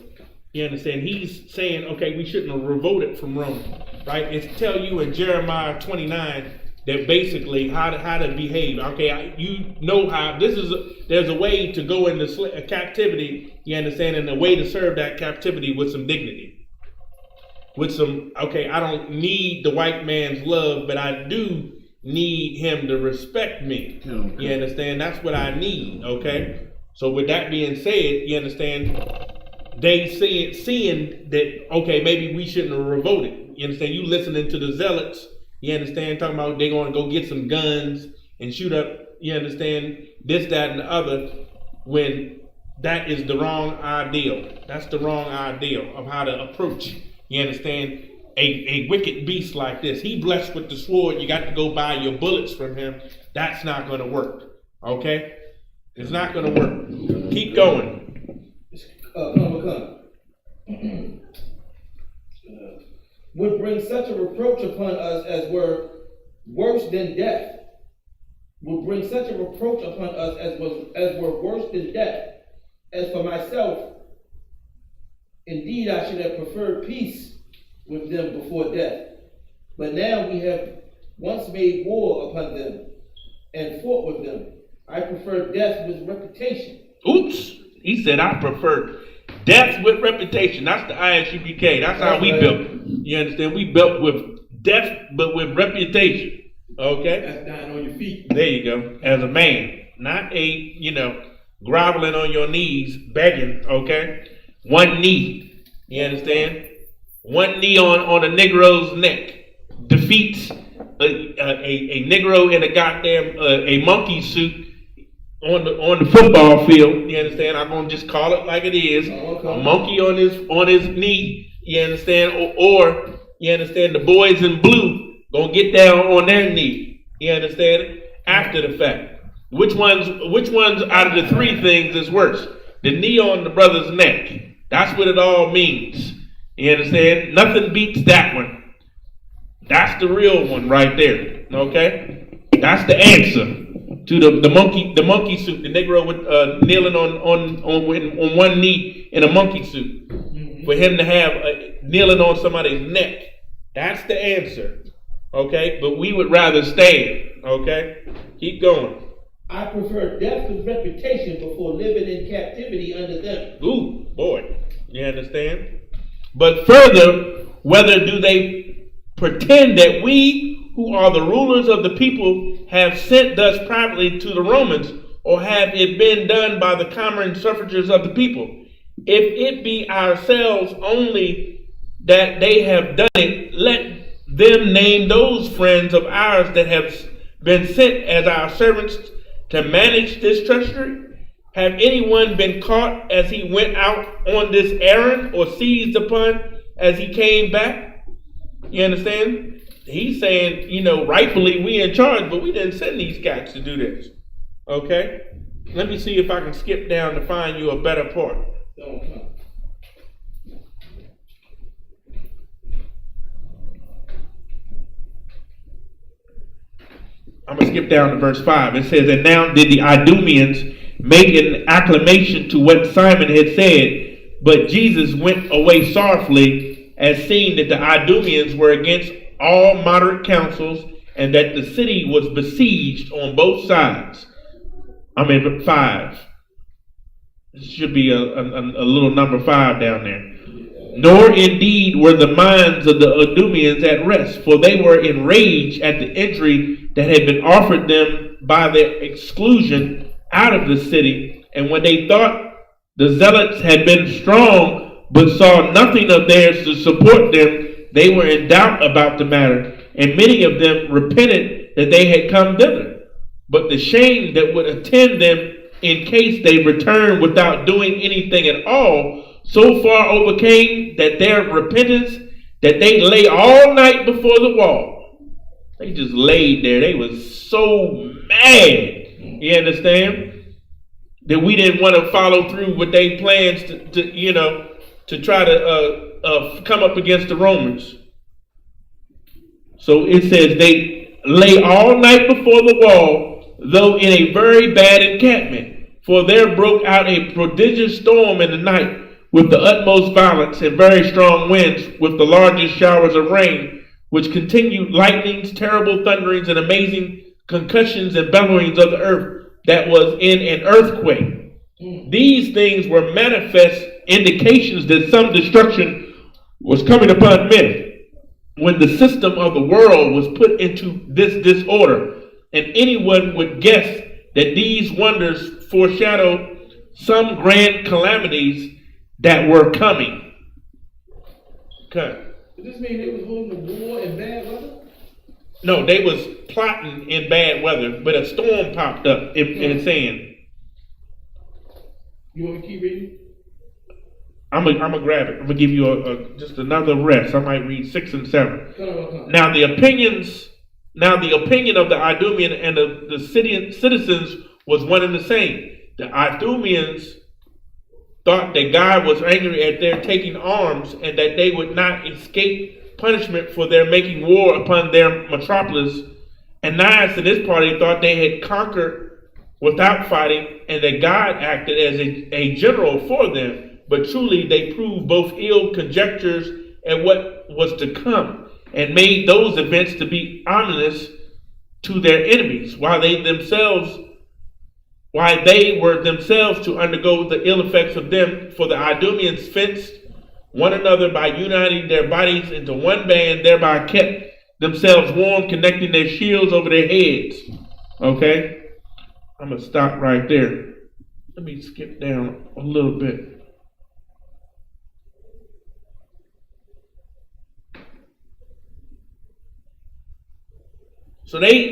you understand? He's saying, okay, we shouldn't have revolted from Rome, right? It's tell you in Jeremiah 29 that basically how to behave. Okay, you know how there's a way to go into captivity. You understand, and a way to serve that captivity with some dignity. With some, okay, I don't need the white man's love, but I do need him to respect me. Okay. You understand? That's what I need, okay? So with that being said, you understand, they seeing that, okay, maybe we shouldn't have revolted. You understand? You listening to the zealots, you understand, talking about they're going to go get some guns and shoot up, you understand, this, that, and the other, when that is the wrong ideal. That's the wrong ideal of how to approach, you understand, a wicked beast like this. He blessed with the sword. You got to go buy your bullets from him. That's not going to work. Okay? It's not going to work. Keep going. Would bring such a reproach upon us as were worse than death. Would bring such a reproach upon us as were worse than death. As for myself, indeed, I should have preferred peace with them before death. But now we have once made war upon them and fought with them. I prefer death with reputation. Oops. He said, I prefer death with reputation. That's the ISUPK. That's how we built. You understand? We built with death, but with reputation. Okay? That's dying on your feet. There you go. As a man. Not a, groveling on your knees, begging, okay? One knee. You understand? One knee on a Negro's neck defeats a Negro in a goddamn a monkey suit on the football field. You understand? I'm gonna just call it like it is. A monkey on his knee. You understand? Or you understand? The boys in blue gonna get down on their knee. You understand? After the fact, which one's out of the three things is worse? The knee on the brother's neck. That's what it all means. You understand? Nothing beats that one. That's the real one right there. Okay? That's the answer to the monkey suit, the Negro with kneeling on one knee in a monkey suit. Mm-hmm. For him to have kneeling on somebody's neck. That's the answer. Okay? But we would rather stand. Okay? Keep going. I prefer death with reputation before living in captivity under them. Ooh, boy. You understand? But further, whether do they pretend that we, who are the rulers of the people, have sent thus privately to the Romans, or have it been done by the common suffrages of the people? If it be ourselves only that they have done it, let them name those friends of ours that have been sent as our servants to manage this treachery. Have anyone been caught as he went out on this errand, or seized upon as he came back? You understand? He's saying, rightfully we in charge, but we didn't send these cats to do this. Okay? Let me see if I can skip down to find you a better part. I'm going to skip down to verse 5. It says, and now did the Idumeans make an acclamation to what Simon had said, but Jesus went away sorrowfully, as seeing that the Idumeans were against all moderate counsels, and that the city was besieged on both sides. 5. It should be a little number 5 down there. Nor indeed were the minds of the Idumeans at rest, for they were enraged at the entry that had been offered them by their exclusion out of the city. And when they thought the zealots had been strong, but saw nothing of theirs to support them, they were in doubt about the matter, and many of them repented that they had come thither. but the shame that would attend them in case they returned without doing anything at all so far overcame that their repentance that they lay all night before the wall. They just laid there. They was so mad. You understand? That we didn't want to follow through with their plans to try to come up against the Romans. So it says they lay all night before the wall, though in a very bad encampment. For there broke out a prodigious storm in the night, with the utmost violence and very strong winds, with the largest showers of rain, which continued lightnings, terrible thunderings, and amazing concussions and bellowings of the earth, that was in an earthquake. These things were manifest indications that some destruction was coming upon men, when the system of the world was put into this disorder, and anyone would guess that these wonders foreshadowed some grand calamities that were coming. Okay. Does this mean they was holding a war in bad weather? No, they was plotting in bad weather, but a storm popped up in sand. You want me to keep reading? I'm gonna grab it. I'm gonna give you just another rest. I might read 6 and 7. Come. Now the opinion of the Idumean and the citizens was one and the same. The Idumeans thought that God was angry at their taking arms and that they would not escape punishment for their making war upon their metropolis. Ananias and his party thought they had conquered without fighting and that God acted as a general for them. But truly they proved both ill conjectures and what was to come, and made those events to be ominous to their enemies, while they were themselves to undergo the ill effects of them. For the Idumeans fenced one another by uniting their bodies into one band, thereby kept themselves warm, connecting their shields over their heads. Okay? I'm going to stop right there. Let me skip down a little bit. So they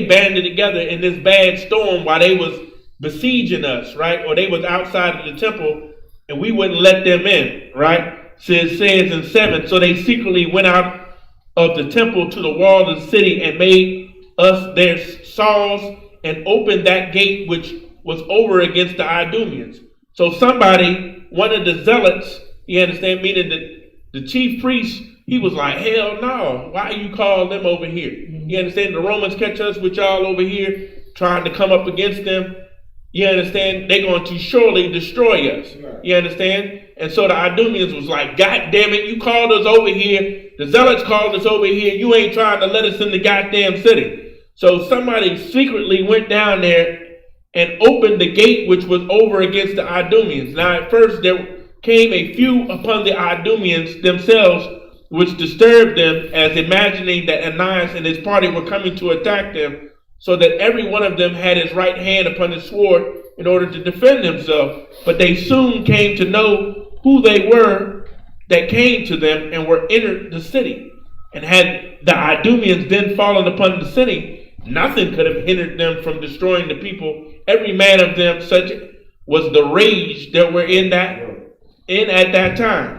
banded together in this bad storm while they was besieging us, right? Or they was outside of the temple and we wouldn't let them in, right? So it says in 7, so they secretly went out of the temple to the wall of the city and made us their saws and opened that gate which was over against the Idumeans. So somebody, one of the zealots, you understand, meaning the chief priest, he was like, hell no, why you call them over here? You understand? The Romans catch us with y'all over here trying to come up against them. You understand? They're going to surely destroy us. You understand? And so the Idumeans was like, God damn it, you called us over here. The zealots called us over here. You ain't trying to let us in the goddamn city. So somebody secretly went down there and opened the gate which was over against the Idumeans. Now at first there came a few upon the Idumeans themselves, which disturbed them, as imagining that Ananias and his party were coming to attack them, so that every one of them had his right hand upon his sword in order to defend himself. But they soon came to know who they were that came to them and were entered the city. And had the Idumeans then fallen upon the city, nothing could have hindered them from destroying the people. Every man of them, such was the rage that were in at that time.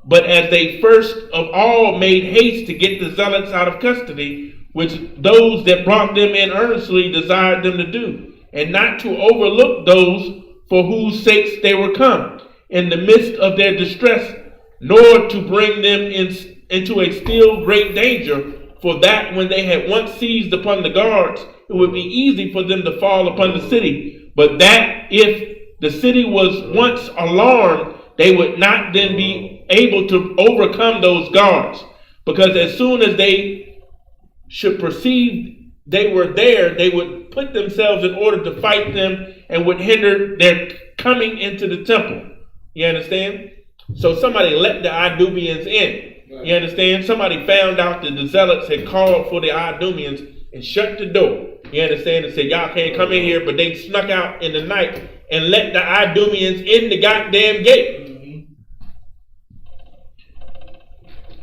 But as they first of all made haste to get the zealots out of custody, which those that brought them in earnestly desired them to do, and not to overlook those for whose sakes they were come, in the midst of their distress, nor to bring them into a still great danger, for that when they had once seized upon the guards, it would be easy for them to fall upon the city, but that if the city was once alarmed, they would not then be able to overcome those guards, because as soon as they should perceive they were there, they would put themselves in order to fight them and would hinder their coming into the temple. You understand? So somebody let the Idumeans in. You understand? Somebody found out that the zealots had called for the Idumeans and shut the door. You understand? And said, y'all can't come in here, but they snuck out in the night and let the Idumeans in the goddamn gate.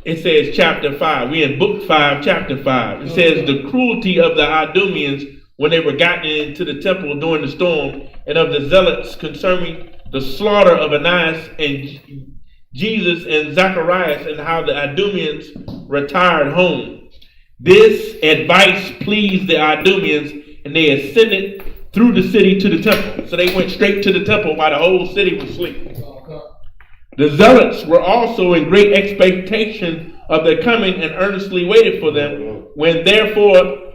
It says chapter 5. We in book 5, chapter 5. It says the cruelty of the Idumeans when they were gotten into the temple during the storm, and of the zealots concerning the slaughter of Ananias and Jesus and Zacharias, and how the Idumeans retired home. This advice pleased the Idumeans, and they ascended through the city to the temple. So they went straight to the temple while the whole city was asleep. The zealots were also in great expectation of their coming, and earnestly waited for them. When therefore,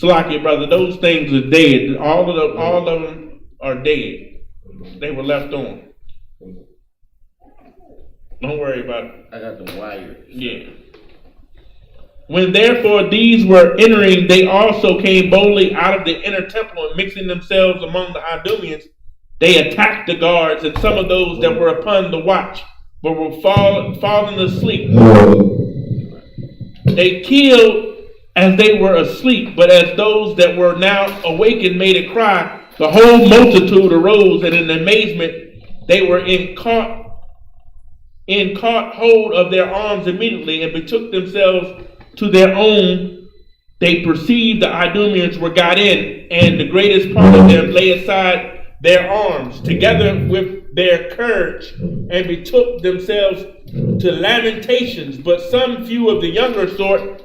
Salakia, brother, those things are dead. All of them are dead. They were left on. Don't worry about it. I got the wire. Yeah. When therefore these were entering, they also came boldly out of the inner temple, and mixing themselves among the Idumeans, they attacked the guards and some of those that were upon the watch, but were fallen asleep. They killed as they were asleep, but as those that were now awakened made a cry, the whole multitude arose, and in amazement they were caught hold of their arms immediately, and betook themselves to their own. They perceived the Idumeans were got in, and the greatest part of them lay aside their arms, together with their courage, and betook themselves to lamentations. But some few of the younger sort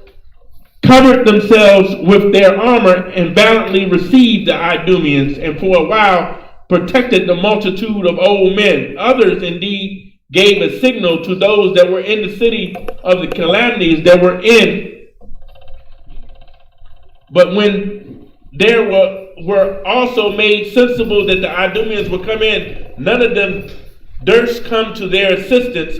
covered themselves with their armor, and valiantly received the Idumeans, and for a while protected the multitude of old men. Others indeed gave a signal to those that were in the city of the calamities that were in. But when there were also made sensible that the Idumeans would come in, none of them durst come to their assistance.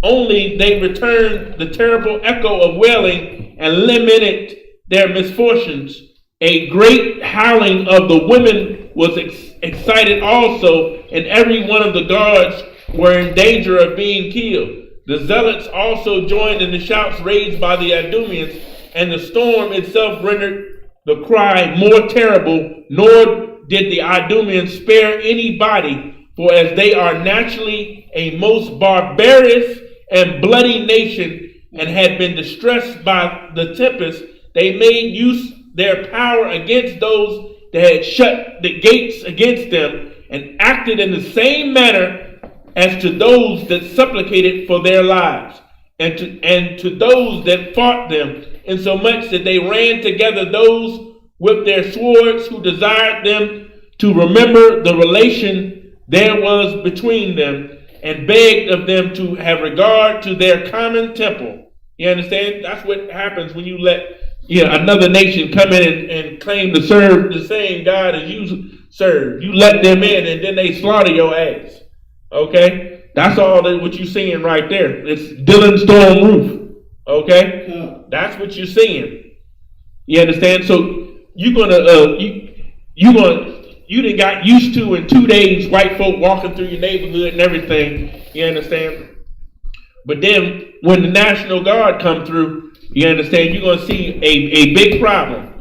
Only they returned the terrible echo of wailing, and lamented their misfortunes. A great howling of the women was excited also, and every one of the guards were in danger of being killed. The zealots also joined in the shouts raised by the Idumeans, and the storm itself rendered the cry more terrible, nor did the Idumeans spare anybody, for as they are naturally a most barbarous and bloody nation, and had been distressed by the tempest, they made use their power against those that had shut the gates against them, and acted in the same manner as to those that supplicated for their lives, and to those that fought them, insomuch that they ran together those with their swords who desired them to remember the relation there was between them, and begged of them to have regard to their common temple. You understand? That's what happens when you let another nation come in and claim to serve the same God as you serve. You let them in, and then they slaughter your ass. Okay, that's all what you're seeing right there. It's Dylan Storm Roof. Okay, that's what you're seeing. You understand? So you done got used to in 2 days white folk walking through your neighborhood and everything. You understand? But then when the National Guard come through, you understand, you're gonna see a big problem.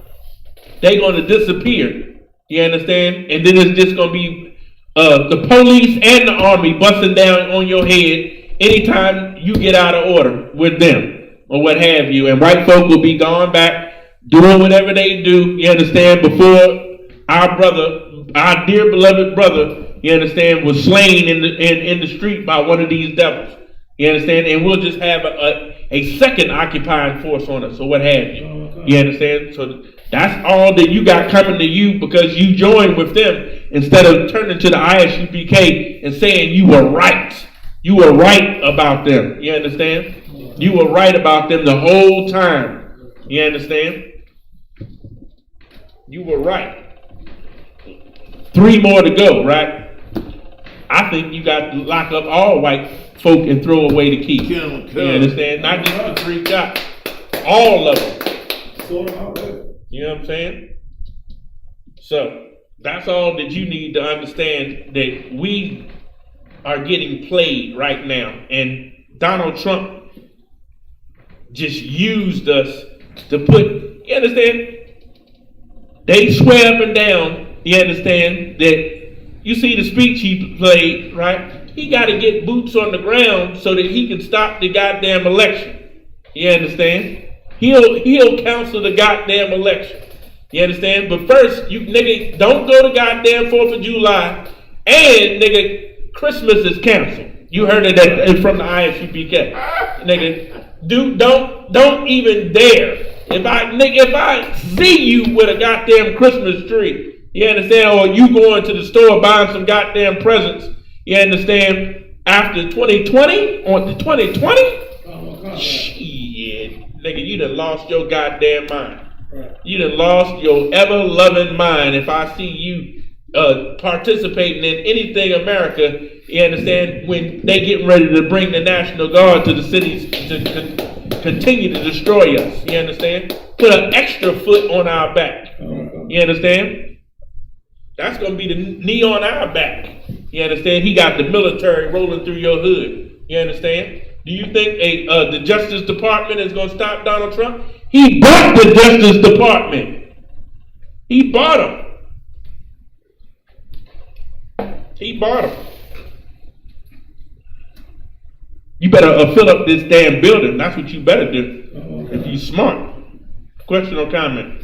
They're gonna disappear. You understand? And then it's just gonna be the police and the army busting down on your head anytime you get out of order with them or what have you. And white folk will be going back, doing whatever they do, you understand, before our dear beloved brother, you understand, was slain in the street by one of these devils. You understand? And we'll just have a second occupying force on us or what have you. You understand? So that's all that you got coming to you because you joined with them instead of turning to the ISUPK and saying you were right. You were right about them. You understand? You were right about them the whole time. You understand? You were right. 3 more to go, right? I think you got to lock up all white folk and throw away the key. You understand? Not just the 3 shots. All of them. You know what I'm saying? So that's all that you need to understand, that we are getting played right now. And Donald Trump just used us to put, you understand? They swear up and down, you understand, that you see the speech he played, right? He got to get boots on the ground so that he can stop the goddamn election. You understand? He'll cancel the goddamn election. You understand? But first, you nigga, don't go to goddamn 4th of July, and nigga, Christmas is canceled. You heard it from the ISUPK. Nigga, don't even dare. If I see you with a goddamn Christmas tree, you understand, or you going to the store buying some goddamn presents, you understand, after 2020, on the 2020, shit, nigga, you done lost your goddamn mind. You done lost your ever-loving mind if I see you participating in anything America, you understand, when they getting ready to bring the National Guard to the cities to continue to destroy us, you understand? Put an extra foot on our back, you understand? That's going to be the knee on our back, you understand? He got the military rolling through your hood, you understand? Do you think the Justice Department is going to stop Donald Trump? He bought the Justice Department. He bought them. He bought them. You better fill up this damn building. That's what you better do. If you smart. Question or comment?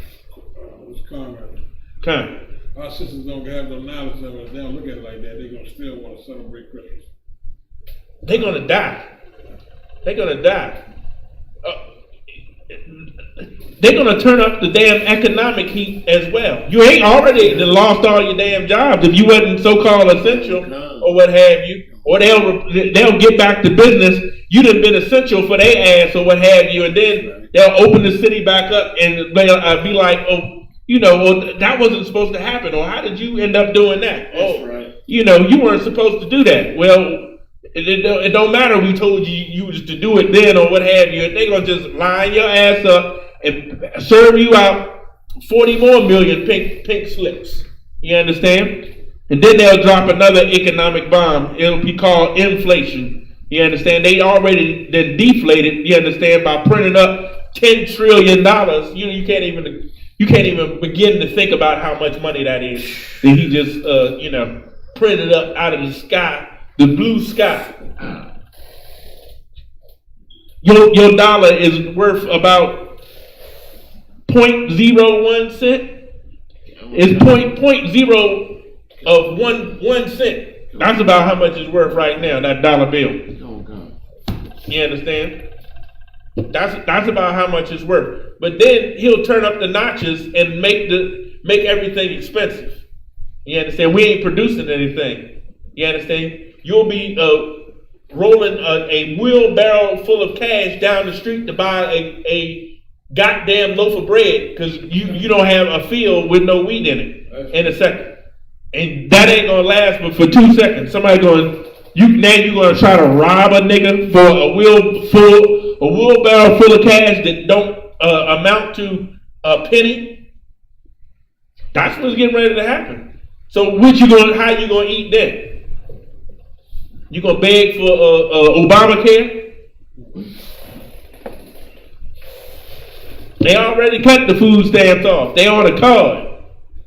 Comment. Our sisters don't have no knowledge of it. They don't look at it like that. They're gonna still want to celebrate Christmas. They're gonna die. They're gonna die. They're gonna turn up the damn economic heat as well. You ain't already lost all your damn jobs if you wasn't so-called essential or what have you. Or they'll get back to business. You done been essential for their ass or what have you, and then they'll open the city back up and they'll be like, oh, you know, well, that wasn't supposed to happen, or how did you end up doing that? You know, you weren't supposed to do that. Well, it don't matter. We told you was to do it then or what have you. They're gonna just line your ass up and serve you out 40 more million pink slips. You understand? And then they'll drop another economic bomb. It'll be called inflation. You understand? They already then deflated. You understand? By printing up $10 trillion. You can't even begin to think about how much money that is. That he just printed up out of the sky. The blue sky. Your dollar is worth about 0.01 cent. It's 0.0 of one cent. That's about how much it's worth right now, that dollar bill. You understand? That's about how much it's worth. But then he'll turn up the notches and make everything expensive. You understand? We ain't producing anything. You understand? You'll be rolling a wheelbarrow full of cash down the street to buy a goddamn loaf of bread because you don't have a field with no wheat in it in a second. And that ain't gonna last but for 2 seconds. Somebody you're gonna try to rob a nigga for a wheelbarrow full of cash that don't amount to a penny. That's what's getting ready to happen. So how you gonna eat that? You gonna beg for Obamacare? They already cut the food stamps off. They on a card.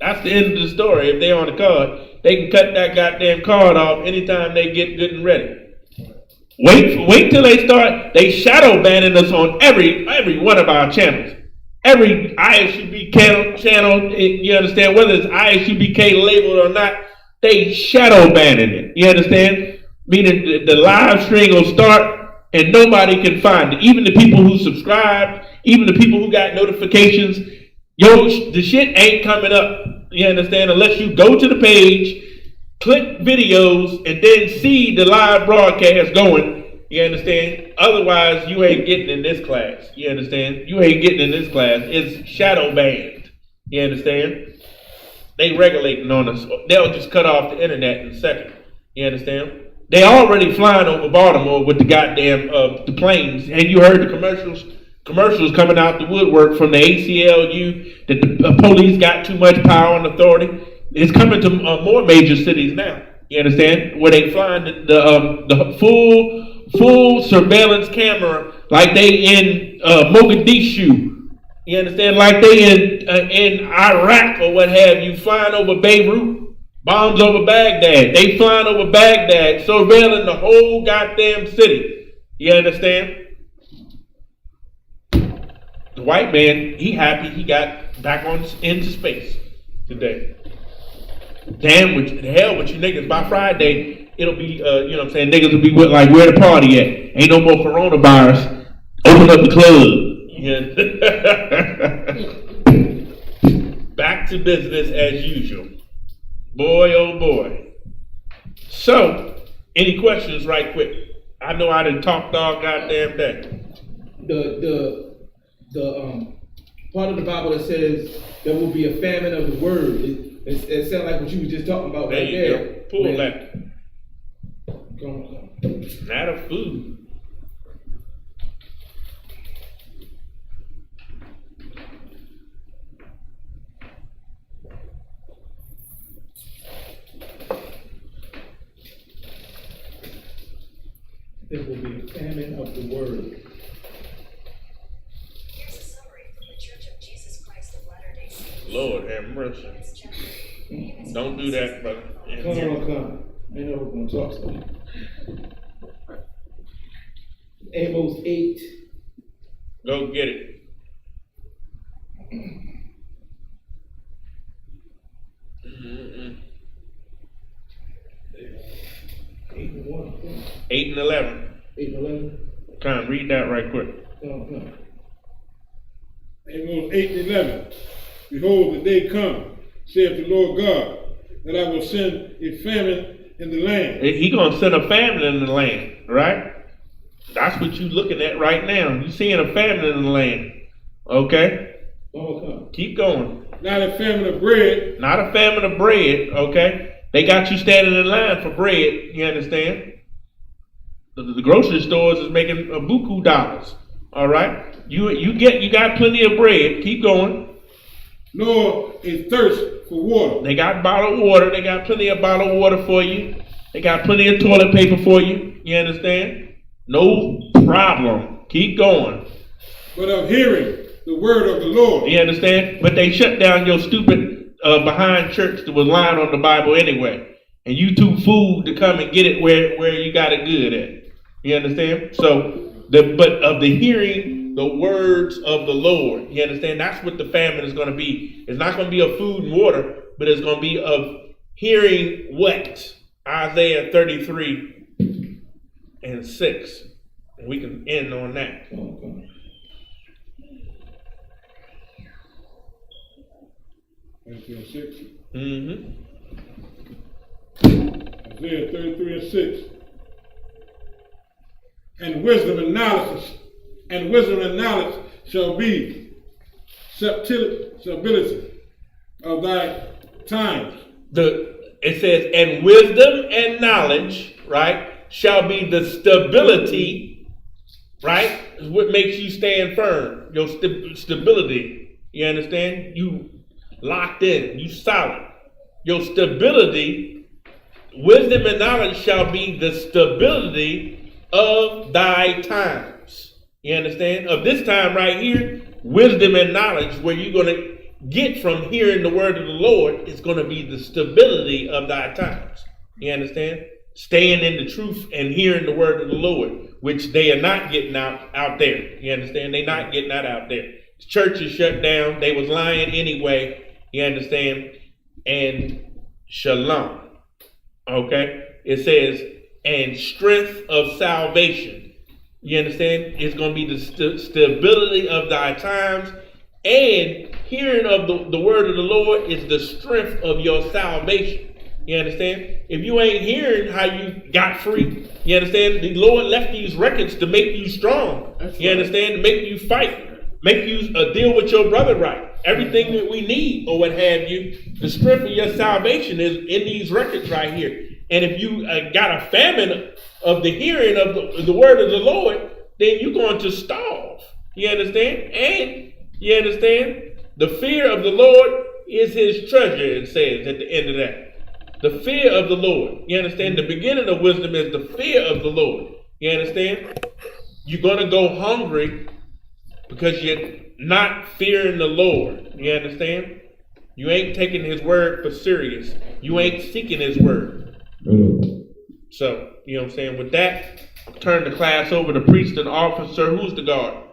That's the end of the story. If they on a card, they can cut that goddamn card off anytime they get good and ready. Wait till they start. They shadow banning us on every one of our channels. Every ISUPK channel, you understand, whether it's ISUPK labeled or not, they shadow banning it. You understand? Meaning the live stream will start and nobody can find it. Even the people who subscribed, even the people who got notifications, the shit ain't coming up. You understand? Unless you go to the page, click videos, and then see the live broadcast going. You understand? Otherwise, you ain't getting in this class. You understand? You ain't getting in this class. It's shadow banned. You understand? They regulating on us. They'll just cut off the internet in a second. You understand? They already flying over Baltimore with the goddamn the planes. And you heard the commercials coming out the woodwork from the ACLU that the police got too much power and authority. It's coming to more major cities now. You understand? Where they flying the full surveillance camera like they in Mogadishu. You understand? Like they in Iraq or what have you, flying over Beirut. Bombs over Baghdad. They flying over Baghdad, surveilling the whole goddamn city. You understand? The white man, he happy he got back on into space today. Damn with you, the hell with you niggas. By Friday, it'll be, you know what I'm saying, niggas will be with, like, where the party at? Ain't no more coronavirus. Open up the club. Yeah. Back to business as usual. Boy, oh boy. So, any questions right quick? I know I done talked all goddamn day. The part of the Bible that says there will be a famine of the word. It sounds like what you were just talking about There right you there. go. Pull that. Come on. Not a food. There will be a famine of the word. Here's a summary from the Church of Jesus Christ of Latter-day Saints. Lord have mercy. Don't do that, brother. Come. I know we're going to talk about it. Amos 8. Go get it. Mm-mm. 8 and 1. 8 and 11. 8 and 11. Come, read that right quick. Come. Amos 8 and 11. Behold, the day come, saith the Lord God, that I will send a famine in the land. He gonna send a famine in the land, right? That's what you looking at right now. You seeing a famine in the land. Okay? Keep going. Not a famine of bread. Not a famine of bread, okay? They got you standing in line for bread, you understand? The grocery stores is making a buku dollars. All right? You got plenty of bread. Keep going. Nor a thirst for water. They got bottled water. They got plenty of bottled water for you. They got plenty of toilet paper for you. You understand? No problem. Keep going. But of hearing the word of the Lord. You understand? But they shut down your stupid behind church that was lying on the Bible anyway. And you too fool to come and get it where you got it good at. You understand? So, but of the hearing the words of the Lord. You understand? That's what the famine is going to be. It's not going to be of food and water, but it's going to be of hearing what? Isaiah 33 and 6. And we can end on that. Mm-hmm. Isaiah 33 and 6. And wisdom and knowledge shall be stability of thy times. It says, and wisdom and knowledge, right, shall be the stability, right, is what makes you stand firm. Your stability, you understand? You locked in, you solid. Your stability, wisdom and knowledge shall be the stability of thy times. You understand? Of this time right here, wisdom and knowledge, where you're going to get from hearing the word of the Lord, is going to be the stability of thy times. You understand? Staying in the truth and hearing the word of the Lord, which they are not getting out there. You understand? They're not getting that out there. The church is shut down. They was lying anyway. You understand? And shalom. Okay? It says, and strength of salvation. You understand? It's going to be the stability of thy times, and hearing of the word of the Lord is the strength of your salvation. You understand? If you ain't hearing how you got free, you understand? The Lord left these records to make you strong. You understand? To make you fight, make you deal with your brother right. Everything that we need, or what have you, the strength of your salvation is in these records right here. And if you got a famine of the hearing of the word of the Lord, then you're going to starve. You understand? And you understand? The fear of the Lord is his treasure, it says at the end of that. The fear of the Lord. You understand? The beginning of wisdom is the fear of the Lord. You understand? You're going to go hungry because you're not fearing the Lord. You understand? You ain't taking his word for serious. You ain't seeking his word. So, you know what I'm saying? With that, turn the class over to priest and officer. Who's the guard?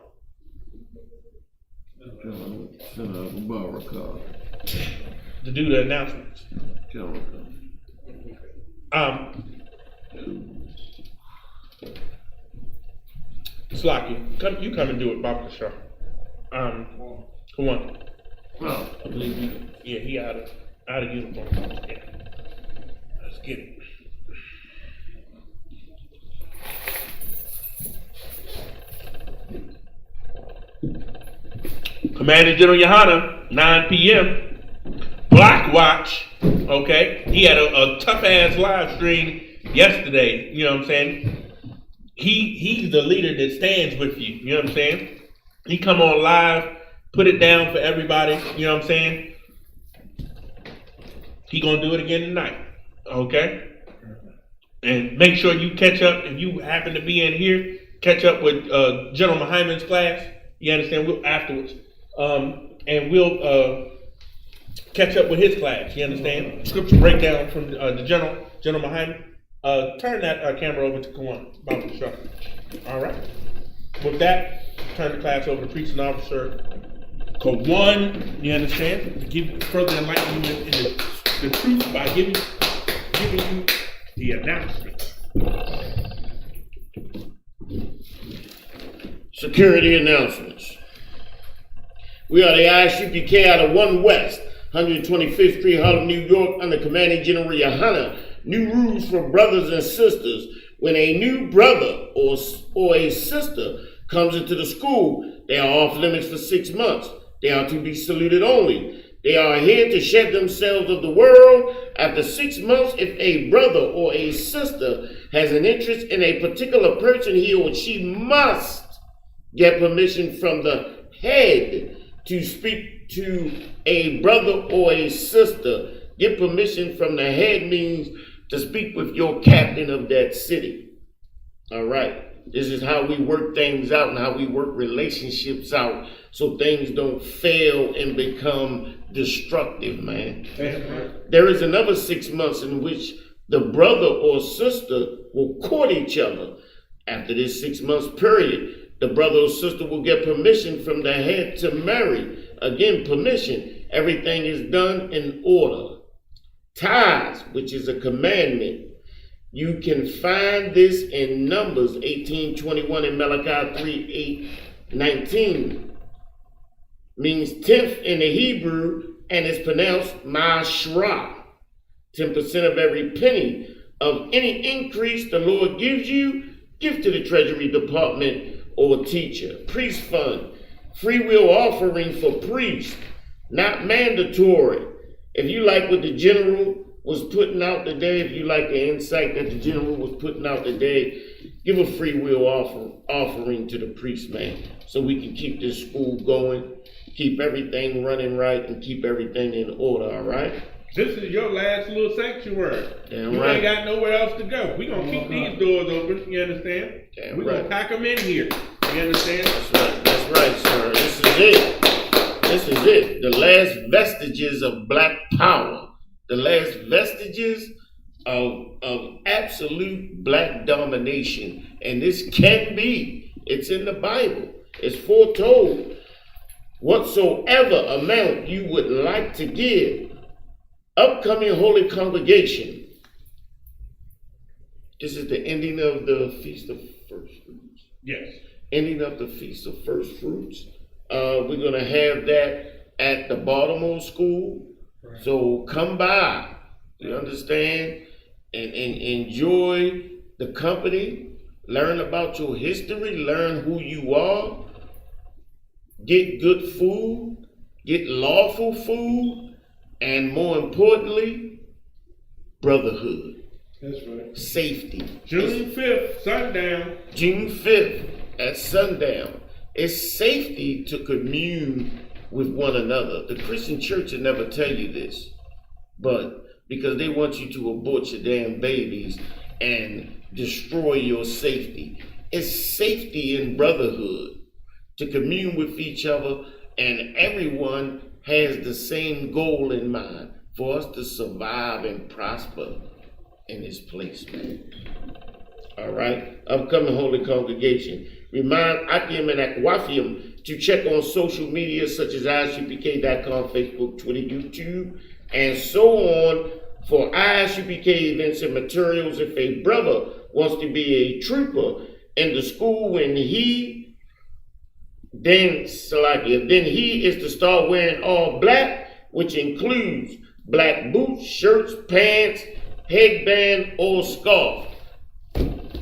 Baraka. To do the announcements. Slocky, you come and do it, Bob Shaw. Come on. Oh. I believe you. Yeah, he out of uniform. Yeah. Let's get it. Commander General Yohana, 9 p.m. Black Watch. Okay, he had a tough ass live stream yesterday. You know what I'm saying? He's the leader that stands with you. You know what I'm saying? He come on live, put it down for everybody. You know what I'm saying? He gonna do it again tonight. Okay? And make sure you catch up, if you happen to be in here, catch up with General Hyman's class. You understand? We'll afterwards. And we'll catch up with his class. You understand? Scripture breakdown from the General Hyman. Turn that camera over to Kawan. Bob Shaw. All right. With that, turn the class over to Preaching Officer Kawan. You understand? To give further enlightenment in the truth by giving you the announcement. Security announcements. We are the ISUPK out of 1 West, 125th Street, Harlem, New York, under Commanding General Yohana. New rules for brothers and sisters. When a new brother or a sister comes into the school, they are off limits for 6 months. They are to be saluted only. They are here to shed themselves of the world. After 6 months, if a brother or a sister has an interest in a particular person, he or she must get permission from the head to speak to a brother or a sister. Get permission from the head means to speak with your captain of that city. All right. This is how we work things out and how we work relationships out so things don't fail and become destructive, man. There is another 6 months in which the brother or sister will court each other. After this 6 months period, the brother or sister will get permission from the head to marry. Again, permission. Everything is done in order. Tithes, which is a commandment. You can find this in Numbers 18:21 and Malachi 3:8-19. Means 10th in the Hebrew and is pronounced Mashra. 10% of every penny of any increase the Lord gives you, give to the Treasury Department or teacher. Priest fund, free will offering for priests, not mandatory. If you like what the general was putting out today, if you like the insight that the general was putting out today, give a free will offering to the priest, man, so we can keep this school going, keep everything running right, and keep everything in order, all right? This is your last little sanctuary. Damn you right. ain't got nowhere else to go. We're going to keep these doors open, you understand? We're going to pack them in here, you understand? That's right, sir. This is it. This is it. The last vestiges of black power. The last vestiges of absolute black domination. And this can be. It's in the Bible. It's foretold. Whatsoever amount you would like to give, upcoming holy congregation. This is the ending of the Feast of First Fruits. Yes. Ending of the Feast of First Fruits. We're going to have that at the Baltimore School. Right. So come by, you understand, and enjoy the company, learn about your history, learn who you are, get good food, get lawful food, and more importantly, brotherhood. That's right. Safety. June 5th, sundown. June 5th at sundown. It's safety to commune with one another. The Christian church will never tell you this, but because they want you to abort your damn babies and destroy your safety. It's safety in brotherhood, to commune with each other, and everyone has the same goal in mind, for us to survive and prosper in this place, man. All right, upcoming holy congregation. Remind Akim and Akwafium to check on social media such as ISUPK.com, Facebook, Twitter, YouTube, and so on for ISUPK events and materials. If a brother wants to be a trooper in the school when he is to start wearing all black, which includes black boots, shirts, pants, headband, or scarf.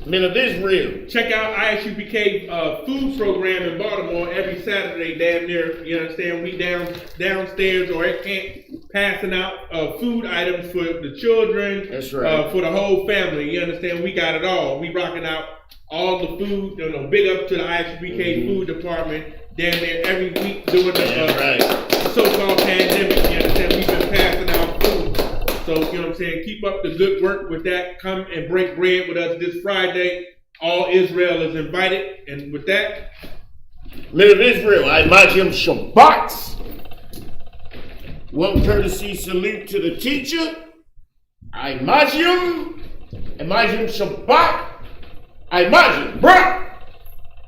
Men of Israel. Check out ISUPK food program in Baltimore every Saturday, damn near, you understand? We downstairs or at camp passing out food items for the children. That's right. For the whole family, you understand? We got it all. We rocking out all the food, big up to the ISUPK food department, damn near every week doing the so-called pandemic, you understand? We've been passing out food. So, you know what I'm saying? Keep up the good work with that. Come and break bread with us this Friday. All Israel is invited. And with that, men of Israel, I imagine Shabbat. One courtesy salute to the teacher. I imagine Shabbat. I imagine, bruh.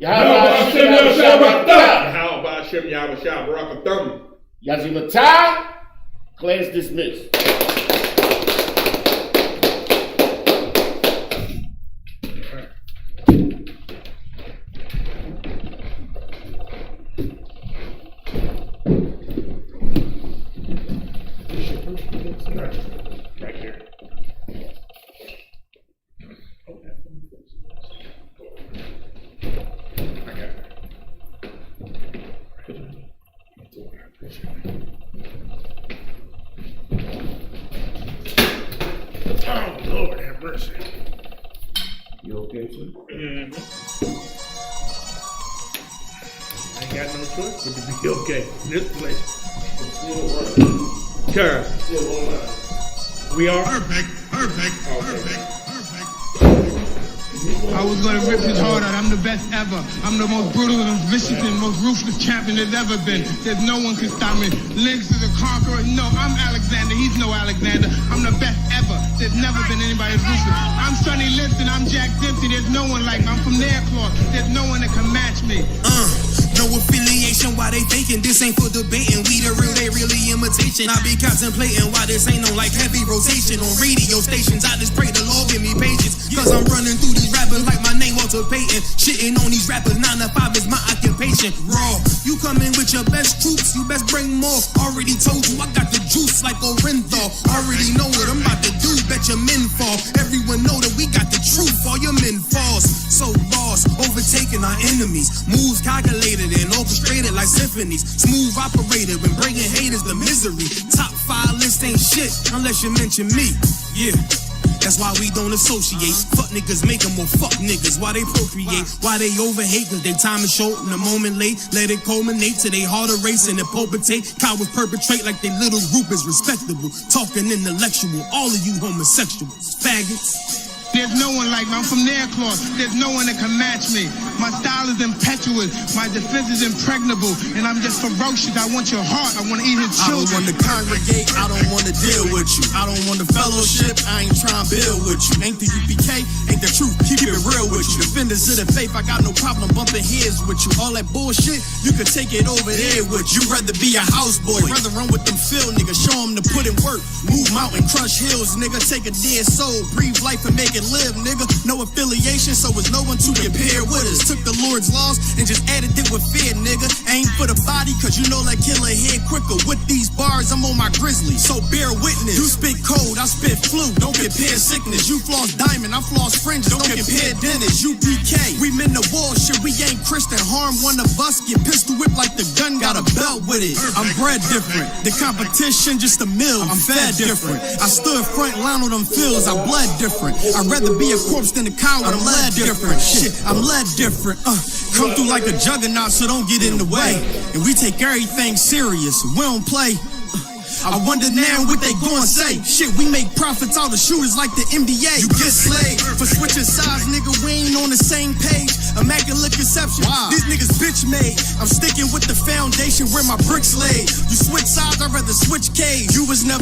How about Shem Yahweh Barakatham? Yazimata. Class dismissed. Right here. I got it. Oh, Lord have mercy. You okay, sir? Mm-hmm. I ain't got no choice but to be okay in this place. Sure. We are? Perfect. I was gonna rip his heart out. I'm the best ever. I'm the most brutal and vicious and most ruthless champion there's ever been. There's no one can stop me. Links to the conqueror. No, I'm Alexander. He's no Alexander. I'm the best ever. There's never been anybody as ruthless. I'm Sonny Liston. I'm Jack Dempsey. There's no one like me. I'm from their cloth. There's no one that can match me. No affiliation, why they faking? This ain't for debating. We the real, they really imitation. I be contemplating why this ain't no like heavy rotation on radio stations. I just pray the Lord give me patience, cause I'm running through these rappers like my name Walter Payton. Shitting on these rappers, 9 to 5 is my occupation. Raw, you come in with your best troops, you best bring more. Already told you I got the juice like Orenthal. Already know what I'm about to do, bet your men fall. Everyone know that we got the truth, all your men falls. So lost, overtaking our enemies. Moves calculated and orchestrated like symphonies. Smooth operated when bringing haters to misery. Top 5 list ain't shit unless you mention me. Yeah, that's why we don't associate. Fuck niggas make them more fuck niggas. Why they procreate? Why they overhate? Cause their time is short and the moment late. Let it culminate to they heart erase and it palpitate. Cowards perpetrate like they little group is respectable. Talking intellectual, all of you homosexuals, faggots. There's no one like me. I'm from their cloth. There's no one that can match me. My style is impetuous. My defense is impregnable. And I'm just ferocious. I want your heart. I want to eat his children. I don't want to congregate. I don't want to deal with you. I don't want the fellowship. I ain't trying to build with you. Ain't the UPK? Ain't the truth. Keep it real with you. Defenders of the faith. I got no problem bumping heads with you. All that bullshit, you could take it over there with you. Rather be a houseboy. Rather run with them field niggas. Show them to put in work. Move mountain, crush hills, nigga. Take a dead soul. Breathe life and make it live, nigga. No affiliation, so it's no one to compare with us. Took the Lord's laws and just added it with fear, nigga. Aim for the body, cause you know that killer head quicker. With these bars, I'm on my grizzly, so bear witness. You spit cold, I spit flu. Don't compare sickness. You floss diamond, I floss fringes. Don't compare dentists. UPK, we men the wall shit. We ain't Christian. Harm one of us, get pistol whipped like the gun got a belt with it. I'm bred different. The competition just a mill. I'm fed different. I stood front line on them fields. I bled different. I'd rather be a corpse than a coward. I'm led different. Shit, I'm led different. Come through like a juggernaut, so don't get in the way. And we take everything serious. We don't play. I wonder now what they gon' say. Shit, we make profits out of shooters like the NBA. You get slayed for switching sides, nigga. We ain't on the same page. Immaculate conception. Wow. These niggas bitch made. I'm sticking with the foundation where my bricks laid. You switch sides, I'd rather switch cage. You was never